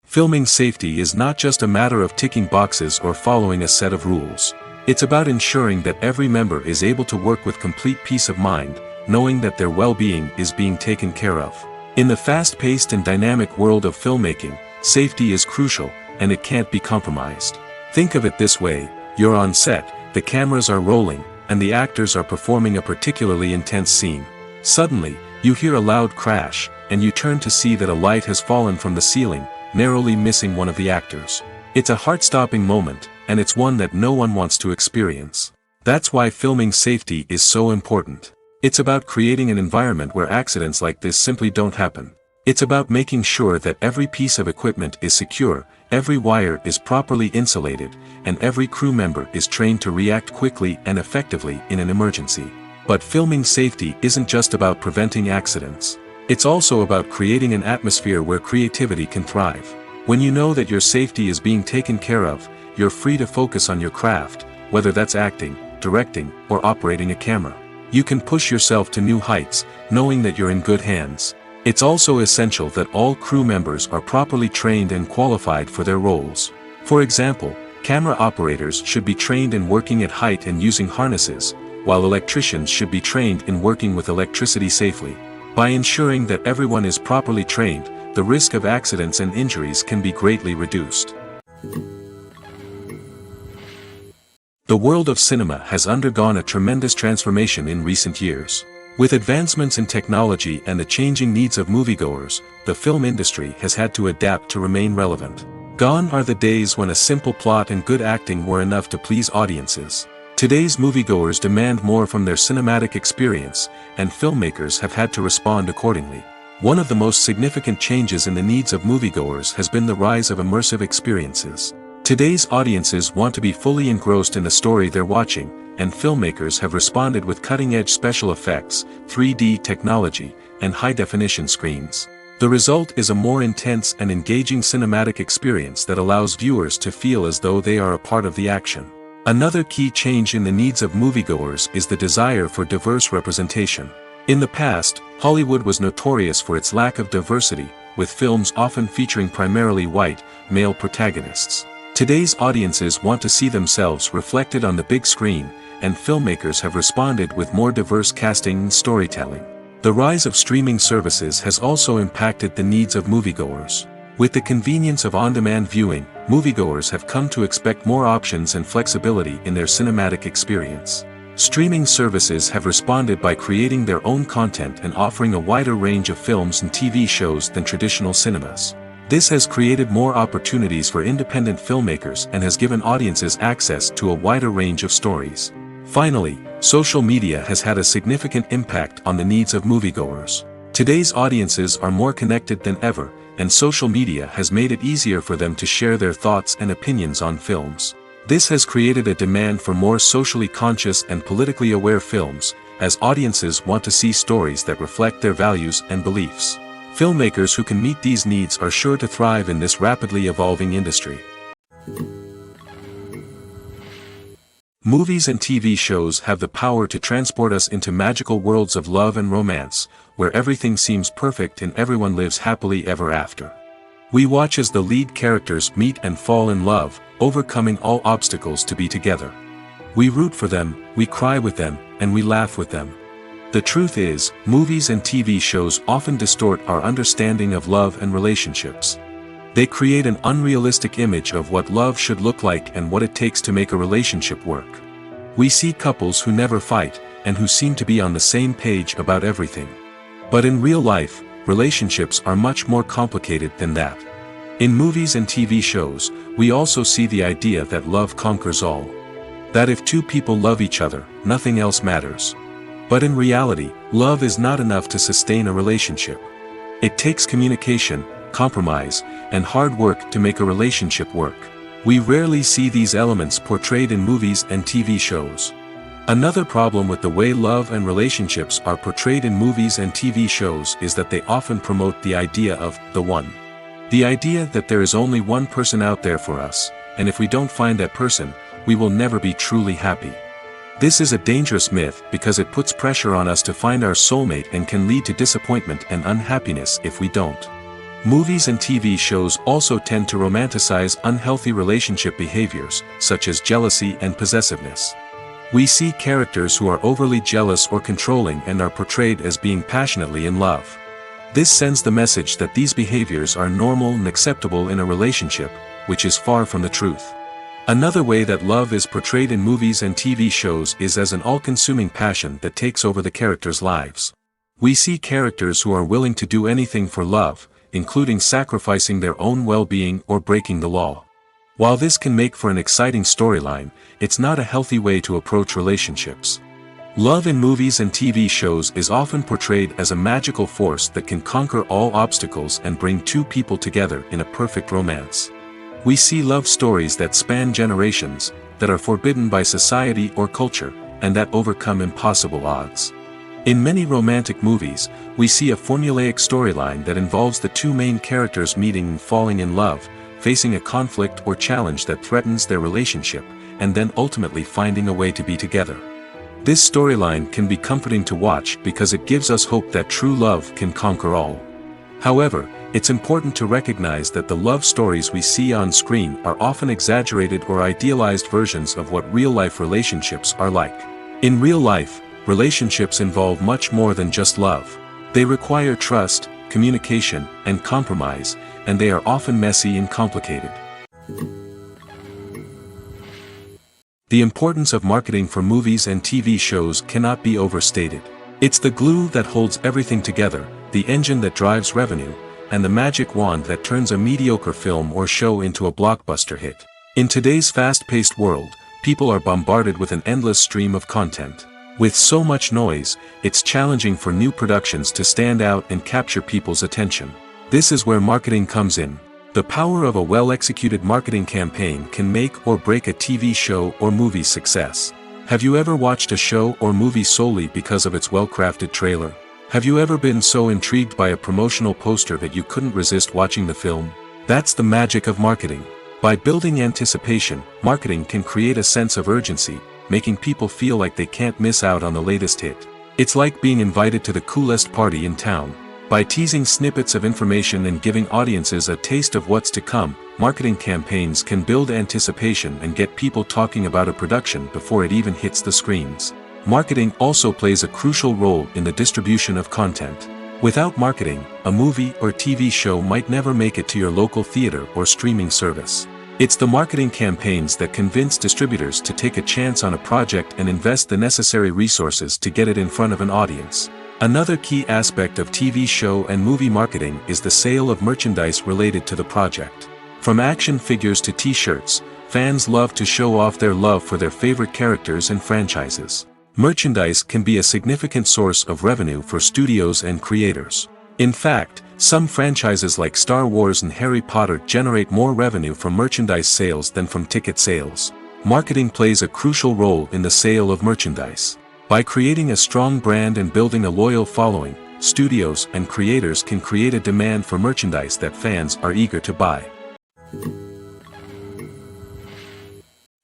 S1: Filming safety is not just a matter of ticking boxes or following a set of rules. It's about ensuring that every member is able to work with complete peace of mind, knowing that their well-being is being taken care of. In the fast-paced and dynamic world of filmmaking, safety is crucial, and it can't be compromised. Think of it this way: you're on set, the cameras are rolling, and the actors are performing a particularly intense scene. Suddenly, you hear a loud crash, and you turn to see that a light has fallen from the ceiling, narrowly missing one of the actors. It's a heart-stopping moment, and it's one that no one wants to experience. That's why filming safety is so important. It's about creating an environment where accidents like this simply don't happen. It's about making sure that every piece of equipment is secure, every wire is properly insulated, and every crew member is trained to react quickly and effectively in an emergency. But filming safety isn't just about preventing accidents. It's also about creating an atmosphere where creativity can thrive. When you know that your safety is being taken care of, you're free to focus on your craft, whether that's acting, directing, or operating a camera. You can push yourself to new heights, knowing that you're in good hands. It's also essential that all crew members are properly trained and qualified for their roles. For example, camera operators should be trained in working at height and using harnesses, while electricians should be trained in working with electricity safely. By ensuring that everyone is properly trained, the risk of accidents and injuries can be greatly reduced. The world of cinema has undergone a tremendous transformation in recent years. With advancements in technology and the changing needs of moviegoers, the film industry has had to adapt to remain relevant. Gone are the days when a simple plot and good acting were enough to please audiences. Today's moviegoers demand more from their cinematic experience, and filmmakers have had to respond accordingly. One of the most significant changes in the needs of moviegoers has been the rise of immersive experiences. Today's audiences want to be fully engrossed in the story they're watching, and filmmakers have responded with cutting-edge special effects, 3D technology, and high-definition screens. The result is a more intense and engaging cinematic experience that allows viewers to feel as though they are a part of the action. Another key change in the needs of moviegoers is the desire for diverse representation. In the past, Hollywood was notorious for its lack of diversity, with films often featuring primarily white, male protagonists. Today's audiences want to see themselves reflected on the big screen, and filmmakers have responded with more diverse casting and storytelling. The rise of streaming services has also impacted the needs of moviegoers. With the convenience of on-demand viewing, moviegoers have come to expect more options and flexibility in their cinematic experience. Streaming services have responded by creating their own content and offering a wider range of films and TV shows than traditional cinemas. This has created more opportunities for independent filmmakers and has given audiences access to a wider range of stories. Finally, social media has had a significant impact on the needs of moviegoers. Today's audiences are more connected than ever, and social media has made it easier for them to share their thoughts and opinions on films. This has created a demand for more socially conscious and politically aware films, as audiences want to see stories that reflect their values and beliefs. Filmmakers who can meet these needs are sure to thrive in this rapidly evolving industry. Movies and TV shows have the power to transport us into magical worlds of love and romance, where everything seems perfect and everyone lives happily ever after. We watch as the lead characters meet and fall in love, overcoming all obstacles to be together. We root for them, we cry with them, and we laugh with them. The truth is, movies and TV shows often distort our understanding of love and relationships. They create an unrealistic image of what love should look like and what it takes to make a relationship work. We see couples who never fight, and who seem to be on the same page about everything. But in real life, relationships are much more complicated than that. In movies and TV shows, we also see the idea that love conquers all. That if two people love each other, nothing else matters. But in reality, love is not enough to sustain a relationship. It takes communication, compromise, and hard work to make a relationship work. We rarely see these elements portrayed in movies and TV shows. Another problem with the way love and relationships are portrayed in movies and TV shows is that they often promote the idea of the one. The idea that there is only one person out there for us, and if we don't find that person, we will never be truly happy. This is a dangerous myth because it puts pressure on us to find our soulmate and can lead to disappointment and unhappiness if we don't. Movies and TV shows also tend to romanticize unhealthy relationship behaviors, such as jealousy and possessiveness. We see characters who are overly jealous or controlling and are portrayed as being passionately in love. This sends the message that these behaviors are normal and acceptable in a relationship, which is far from the truth. Another way that love is portrayed in movies and TV shows is as an all-consuming passion that takes over the characters' lives. We see characters who are willing to do anything for love, including sacrificing their own well-being or breaking the law. While this can make for an exciting storyline, it's not a healthy way to approach relationships. Love in movies and TV shows is often portrayed as a magical force that can conquer all obstacles and bring two people together in a perfect romance. We see love stories that span generations, that are forbidden by society or culture, and that overcome impossible odds. In many romantic movies, we see a formulaic storyline that involves the two main characters meeting and falling in love, facing a conflict or challenge that threatens their relationship, and then ultimately finding a way to be together. This storyline can be comforting to watch because it gives us hope that true love can conquer all. However, it's important to recognize that the love stories we see on screen are often exaggerated or idealized versions of what real-life relationships are like. In real life, relationships involve much more than just love. They require trust, communication, and compromise, and they are often messy and complicated. The importance of marketing for movies and TV shows cannot be overstated. It's the glue that holds everything together, the engine that drives revenue, and the magic wand that turns a mediocre film or show into a blockbuster hit. In today's fast-paced world, people are bombarded with an endless stream of content. With so much noise, it's challenging for new productions to stand out and capture people's attention. This is where marketing comes in. The power of a well-executed marketing campaign can make or break a TV show or movie's success. Have you ever watched a show or movie solely because of its well-crafted trailer? Have you ever been so intrigued by a promotional poster that you couldn't resist watching the film? That's the magic of marketing. By building anticipation, marketing can create a sense of urgency, making people feel like they can't miss out on the latest hit. It's like being invited to the coolest party in town. By teasing snippets of information and giving audiences a taste of what's to come, marketing campaigns can build anticipation and get people talking about a production before it even hits the screens. Marketing also plays a crucial role in the distribution of content. Without marketing, a movie or TV show might never make it to your local theater or streaming service. It's the marketing campaigns that convince distributors to take a chance on a project and invest the necessary resources to get it in front of an audience. Another key aspect of TV show and movie marketing is the sale of merchandise related to the project. From action figures to t-shirts, fans love to show off their love for their favorite characters and franchises. Merchandise can be a significant source of revenue for studios and creators. In fact, some franchises like Star Wars and Harry Potter generate more revenue from merchandise sales than from ticket sales. Marketing plays a crucial role in the sale of merchandise. By creating a strong brand and building a loyal following, studios and creators can create a demand for merchandise that fans are eager to buy.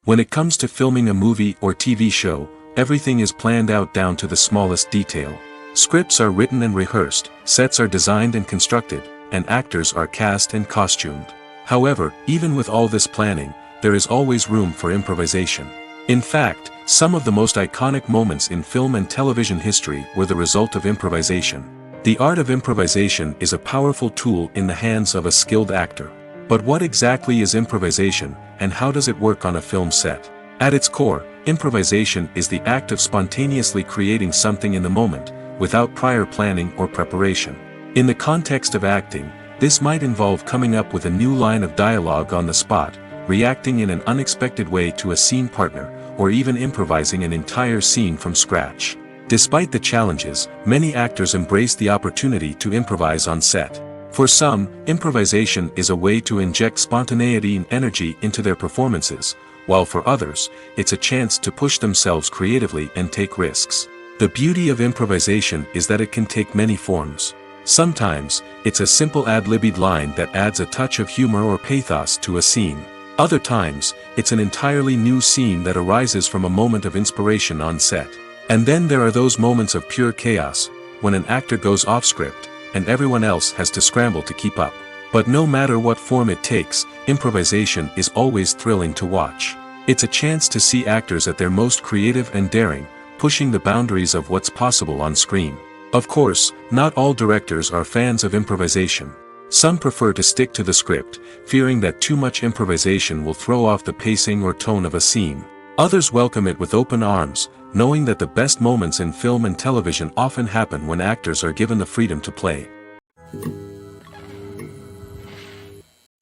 S1: When it comes to filming a movie or TV show, everything is planned out down to the smallest detail. Scripts are written and rehearsed, sets are designed and constructed, and actors are cast and costumed. However, even with all this planning, there is always room for improvisation. In fact, some of the most iconic moments in film and television history were the result of improvisation. The art of improvisation is a powerful tool in the hands of a skilled actor. But what exactly is improvisation, and how does it work on a film set? At its core, improvisation is the act of spontaneously creating something in the moment, without prior planning or preparation. In the context of acting, this might involve coming up with a new line of dialogue on the spot, reacting in an unexpected way to a scene partner, or even improvising an entire scene from scratch. Despite the challenges, many actors embrace the opportunity to improvise on set. For some, improvisation is a way to inject spontaneity and energy into their performances, while for others, it's a chance to push themselves creatively and take risks. The beauty of improvisation is that it can take many forms. Sometimes, it's a simple ad-libbed line that adds a touch of humor or pathos to a scene. Other times, it's an entirely new scene that arises from a moment of inspiration on set. And then there are those moments of pure chaos, when an actor goes off script, and everyone else has to scramble to keep up. But no matter what form it takes, improvisation is always thrilling to watch. It's a chance to see actors at their most creative and daring, pushing the boundaries of what's possible on screen. Of course, not all directors are fans of improvisation. Some prefer to stick to the script, fearing that too much improvisation will throw off the pacing or tone of a scene. Others welcome it with open arms, knowing that the best moments in film and television often happen when actors are given the freedom to play.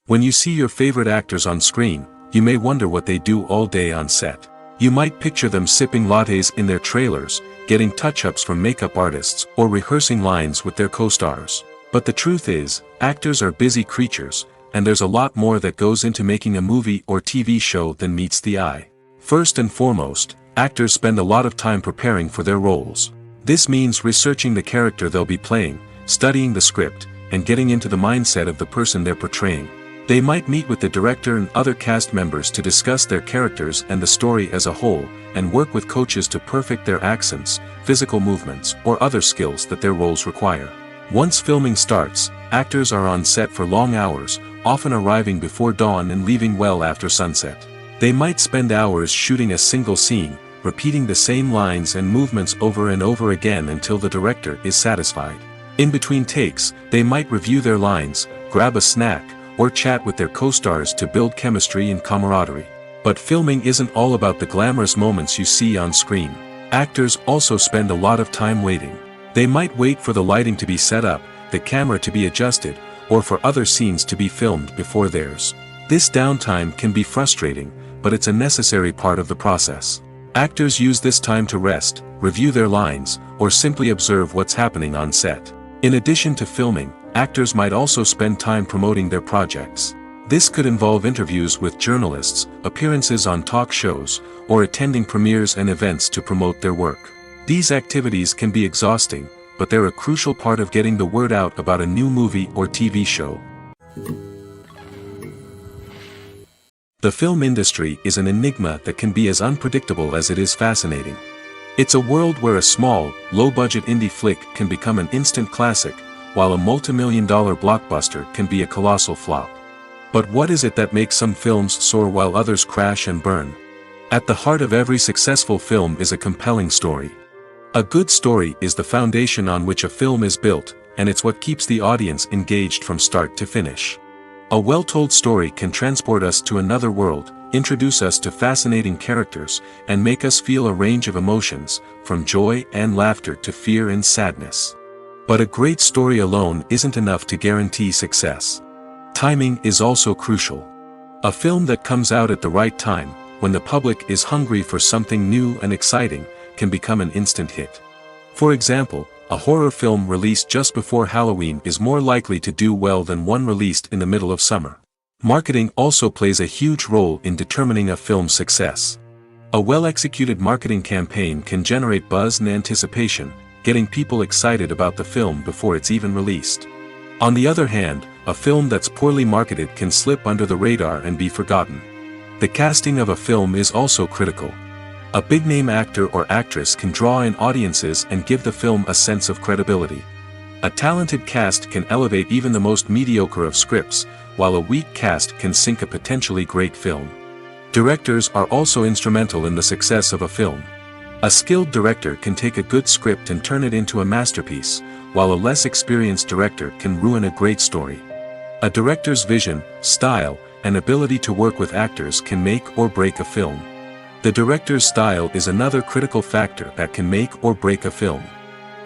S1: When you see your favorite actors on screen, you may wonder what they do all day on set. You might picture them sipping lattes in their trailers, getting touch-ups from makeup artists, or rehearsing lines with their co-stars. But the truth is, actors are busy creatures, and there's a lot more that goes into making a movie or TV show than meets the eye. First and foremost, actors spend a lot of time preparing for their roles. This means researching the character they'll be playing, studying the script, and getting into the mindset of the person they're portraying. They might meet with the director and other cast members to discuss their characters and the story as a whole, and work with coaches to perfect their accents, physical movements, or other skills that their roles require. Once filming starts, actors are on set for long hours, often arriving before dawn and leaving well after sunset. They might spend hours shooting a single scene, repeating the same lines and movements over and over again until the director is satisfied. In between takes, they might review their lines, grab a snack, or chat with their co-stars to build chemistry and camaraderie. But filming isn't all about the glamorous moments you see on screen. Actors also spend a lot of time waiting. They might wait for the lighting to be set up, the camera to be adjusted, or for other scenes to be filmed before theirs. This downtime can be frustrating, but it's a necessary part of the process. Actors use this time to rest, review their lines, or simply observe what's happening on set. In addition to filming, actors might also spend time promoting their projects. This could involve interviews with journalists, appearances on talk shows, or attending premieres and events to promote their work. These activities can be exhausting, but they're a crucial part of getting the word out about a new movie or TV show. The film industry is an enigma that can be as unpredictable as it is fascinating. It's a world where a small, low-budget indie flick can become an instant classic, while a multi-million-dollar blockbuster can be a colossal flop. But what is it that makes some films soar while others crash and burn? At the heart of every successful film is a compelling story. A good story is the foundation on which a film is built, and it's what keeps the audience engaged from start to finish. A well-told story can transport us to another world, introduce us to fascinating characters, and make us feel a range of emotions, from joy and laughter to fear and sadness. But a great story alone isn't enough to guarantee success. Timing is also crucial. A film that comes out at the right time, when the public is hungry for something new and exciting, can become an instant hit. For example, a horror film released just before Halloween is more likely to do well than one released in the middle of summer. Marketing also plays a huge role in determining a film's success. A well-executed marketing campaign can generate buzz and anticipation, getting people excited about the film before it's even released. On the other hand, a film that's poorly marketed can slip under the radar and be forgotten. The casting of a film is also critical. A big-name actor or actress can draw in audiences and give the film a sense of credibility. A talented cast can elevate even the most mediocre of scripts, while a weak cast can sink a potentially great film. Directors are also instrumental in the success of a film. A skilled director can take a good script and turn it into a masterpiece, while a less experienced director can ruin a great story. A director's vision, style, and ability to work with actors can make or break a film. The director's style is another critical factor that can make or break a film.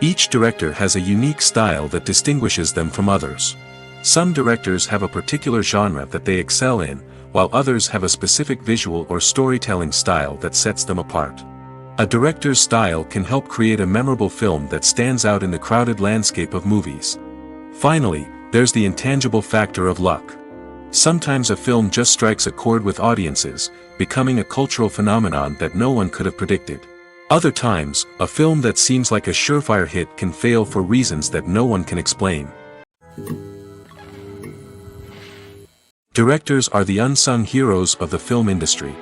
S1: Each director has a unique style that distinguishes them from others. Some directors have a particular genre that they excel in, while others have a specific visual or storytelling style that sets them apart. A director's style can help create a memorable film that stands out in the crowded landscape of movies. Finally, there's the intangible factor of luck. Sometimes a film just strikes a chord with audiences, becoming a cultural phenomenon that no one could have predicted. Other times, a film that seems like a surefire hit can fail for reasons that no one can explain. Directors are the unsung heroes of the film industry.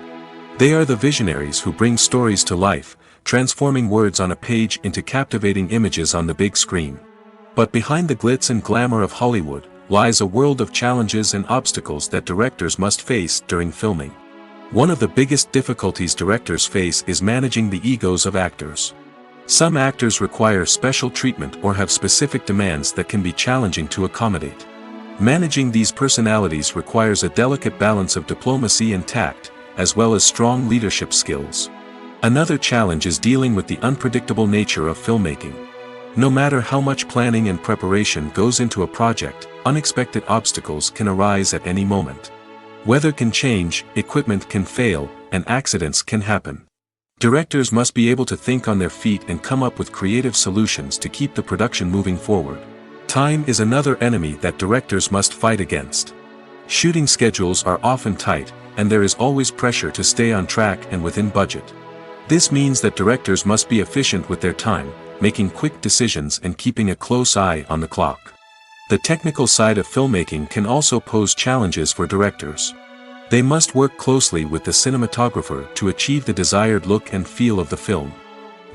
S1: They are the visionaries who bring stories to life, transforming words on a page into captivating images on the big screen. But behind the glitz and glamour of Hollywood, lies a world of challenges and obstacles that directors must face during filming. One of the biggest difficulties directors face is managing the egos of actors. Some actors require special treatment or have specific demands that can be challenging to accommodate. Managing these personalities requires a delicate balance of diplomacy and tact, as well as strong leadership skills. Another challenge is dealing with the unpredictable nature of filmmaking. No matter how much planning and preparation goes into a project, unexpected obstacles can arise at any moment. Weather can change, equipment can fail, and accidents can happen. Directors must be able to think on their feet and come up with creative solutions to keep the production moving forward. Time is another enemy that directors must fight against. Shooting schedules are often tight, and there is always pressure to stay on track and within budget. This means that directors must be efficient with their time, making quick decisions and keeping a close eye on the clock. The technical side of filmmaking can also pose challenges for directors. They must work closely with the cinematographer to achieve the desired look and feel of the film.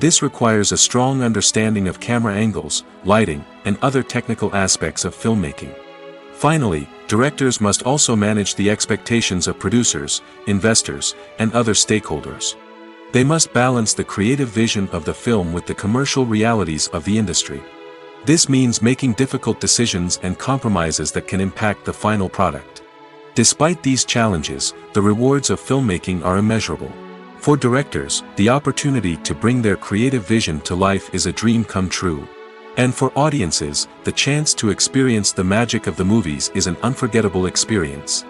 S1: This requires a strong understanding of camera angles, lighting, and other technical aspects of filmmaking. Finally, directors must also manage the expectations of producers, investors, and other stakeholders. They must balance the creative vision of the film with the commercial realities of the industry. This means making difficult decisions and compromises that can impact the final product. Despite these challenges, the rewards of filmmaking are immeasurable. For directors, the opportunity to bring their creative vision to life is a dream come true. And for audiences, the chance to experience the magic of the movies is an unforgettable experience.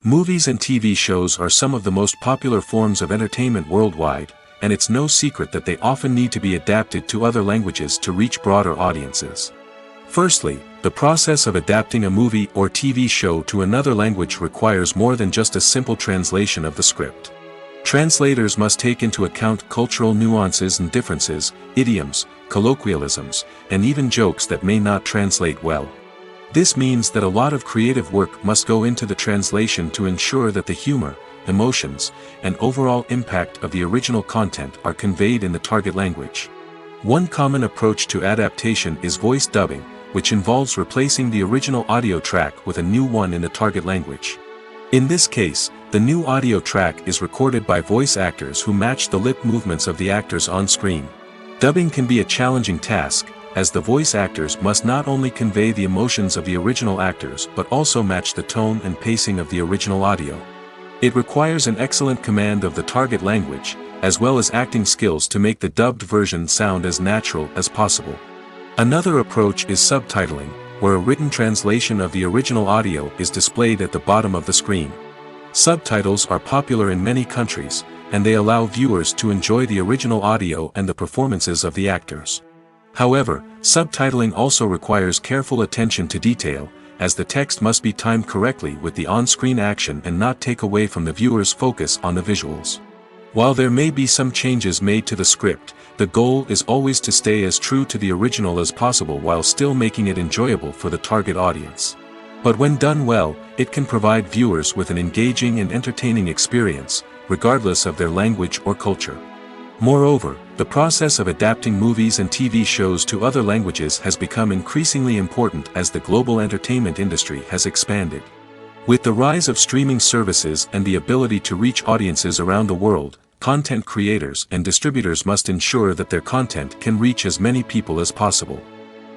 S1: Movies and TV shows are some of the most popular forms of entertainment worldwide, and it's no secret that they often need to be adapted to other languages to reach broader audiences. Firstly, the process of adapting a movie or TV show to another language requires more than just a simple translation of the script. Translators must take into account cultural nuances and differences, idioms, colloquialisms, and even jokes that may not translate well. This means that a lot of creative work must go into the translation to ensure that the humor, emotions, and overall impact of the original content are conveyed in the target language. One common approach to adaptation is voice dubbing, which involves replacing the original audio track with a new one in the target language. In this case, the new audio track is recorded by voice actors who match the lip movements of the actors on screen. Dubbing can be a challenging task, as the voice actors must not only convey the emotions of the original actors but also match the tone and pacing of the original audio. It requires an excellent command of the target language, as well as acting skills to make the dubbed version sound as natural as possible. Another approach is subtitling, where a written translation of the original audio is displayed at the bottom of the screen. Subtitles are popular in many countries, and they allow viewers to enjoy the original audio and the performances of the actors. However, subtitling also requires careful attention to detail, as the text must be timed correctly with the on-screen action and not take away from the viewer's focus on the visuals. While there may be some changes made to the script, the goal is always to stay as true to the original as possible while still making it enjoyable for the target audience. But when done well, it can provide viewers with an engaging and entertaining experience, regardless of their language or culture. Moreover, the process of adapting movies and TV shows to other languages has become increasingly important as the global entertainment industry has expanded. With the rise of streaming services and the ability to reach audiences around the world, content creators and distributors must ensure that their content can reach as many people as possible.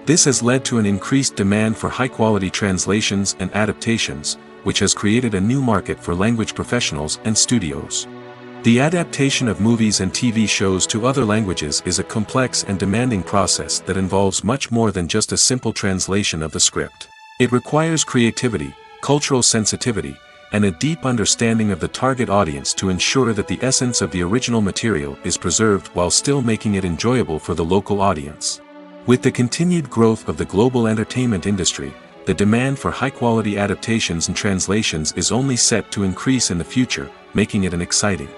S1: This has led to an increased demand for high-quality translations and adaptations, which has created a new market for language professionals and studios. The adaptation of movies and TV shows to other languages is a complex and demanding process that involves much more than just a simple translation of the script. It requires creativity, cultural sensitivity, and a deep understanding of the target audience to ensure that the essence of the original material is preserved while still making it enjoyable for the local audience. With the continued growth of the global entertainment industry, the demand for high-quality adaptations and translations is only set to increase in the future, making it an exciting.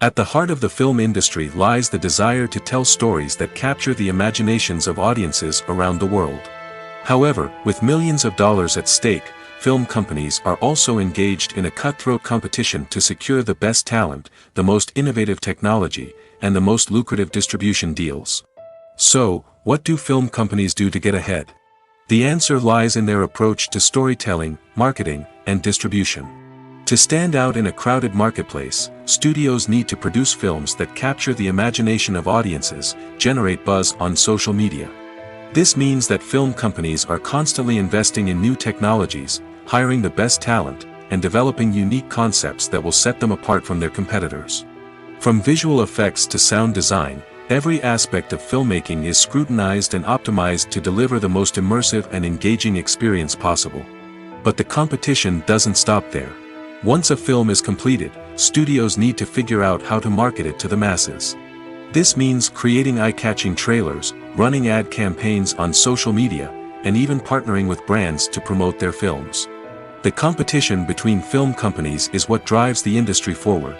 S1: At the heart of the film industry lies the desire to tell stories that capture the imaginations of audiences around the world. However, with millions of dollars at stake, film companies are also engaged in a cutthroat competition to secure the best talent, the most innovative technology, and the most lucrative distribution deals. So, what do film companies do to get ahead? The answer lies in their approach to storytelling, marketing, and distribution. To stand out in a crowded marketplace, studios need to produce films that capture the imagination of audiences, generate buzz on social media. This means that film companies are constantly investing in new technologies, hiring the best talent, and developing unique concepts that will set them apart from their competitors. From visual effects to sound design, every aspect of filmmaking is scrutinized and optimized to deliver the most immersive and engaging experience possible. But the competition doesn't stop there. Once a film is completed, studios need to figure out how to market it to the masses. This means creating eye-catching trailers, running ad campaigns on social media, and even partnering with brands to promote their films. The competition between film companies is what drives the industry forward.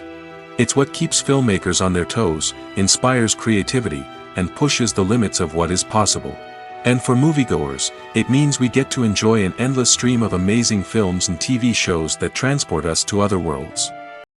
S1: It's what keeps filmmakers on their toes, inspires creativity, and pushes the limits of what is possible. And for moviegoers, it means we get to enjoy an endless stream of amazing films and TV shows that transport us to other worlds.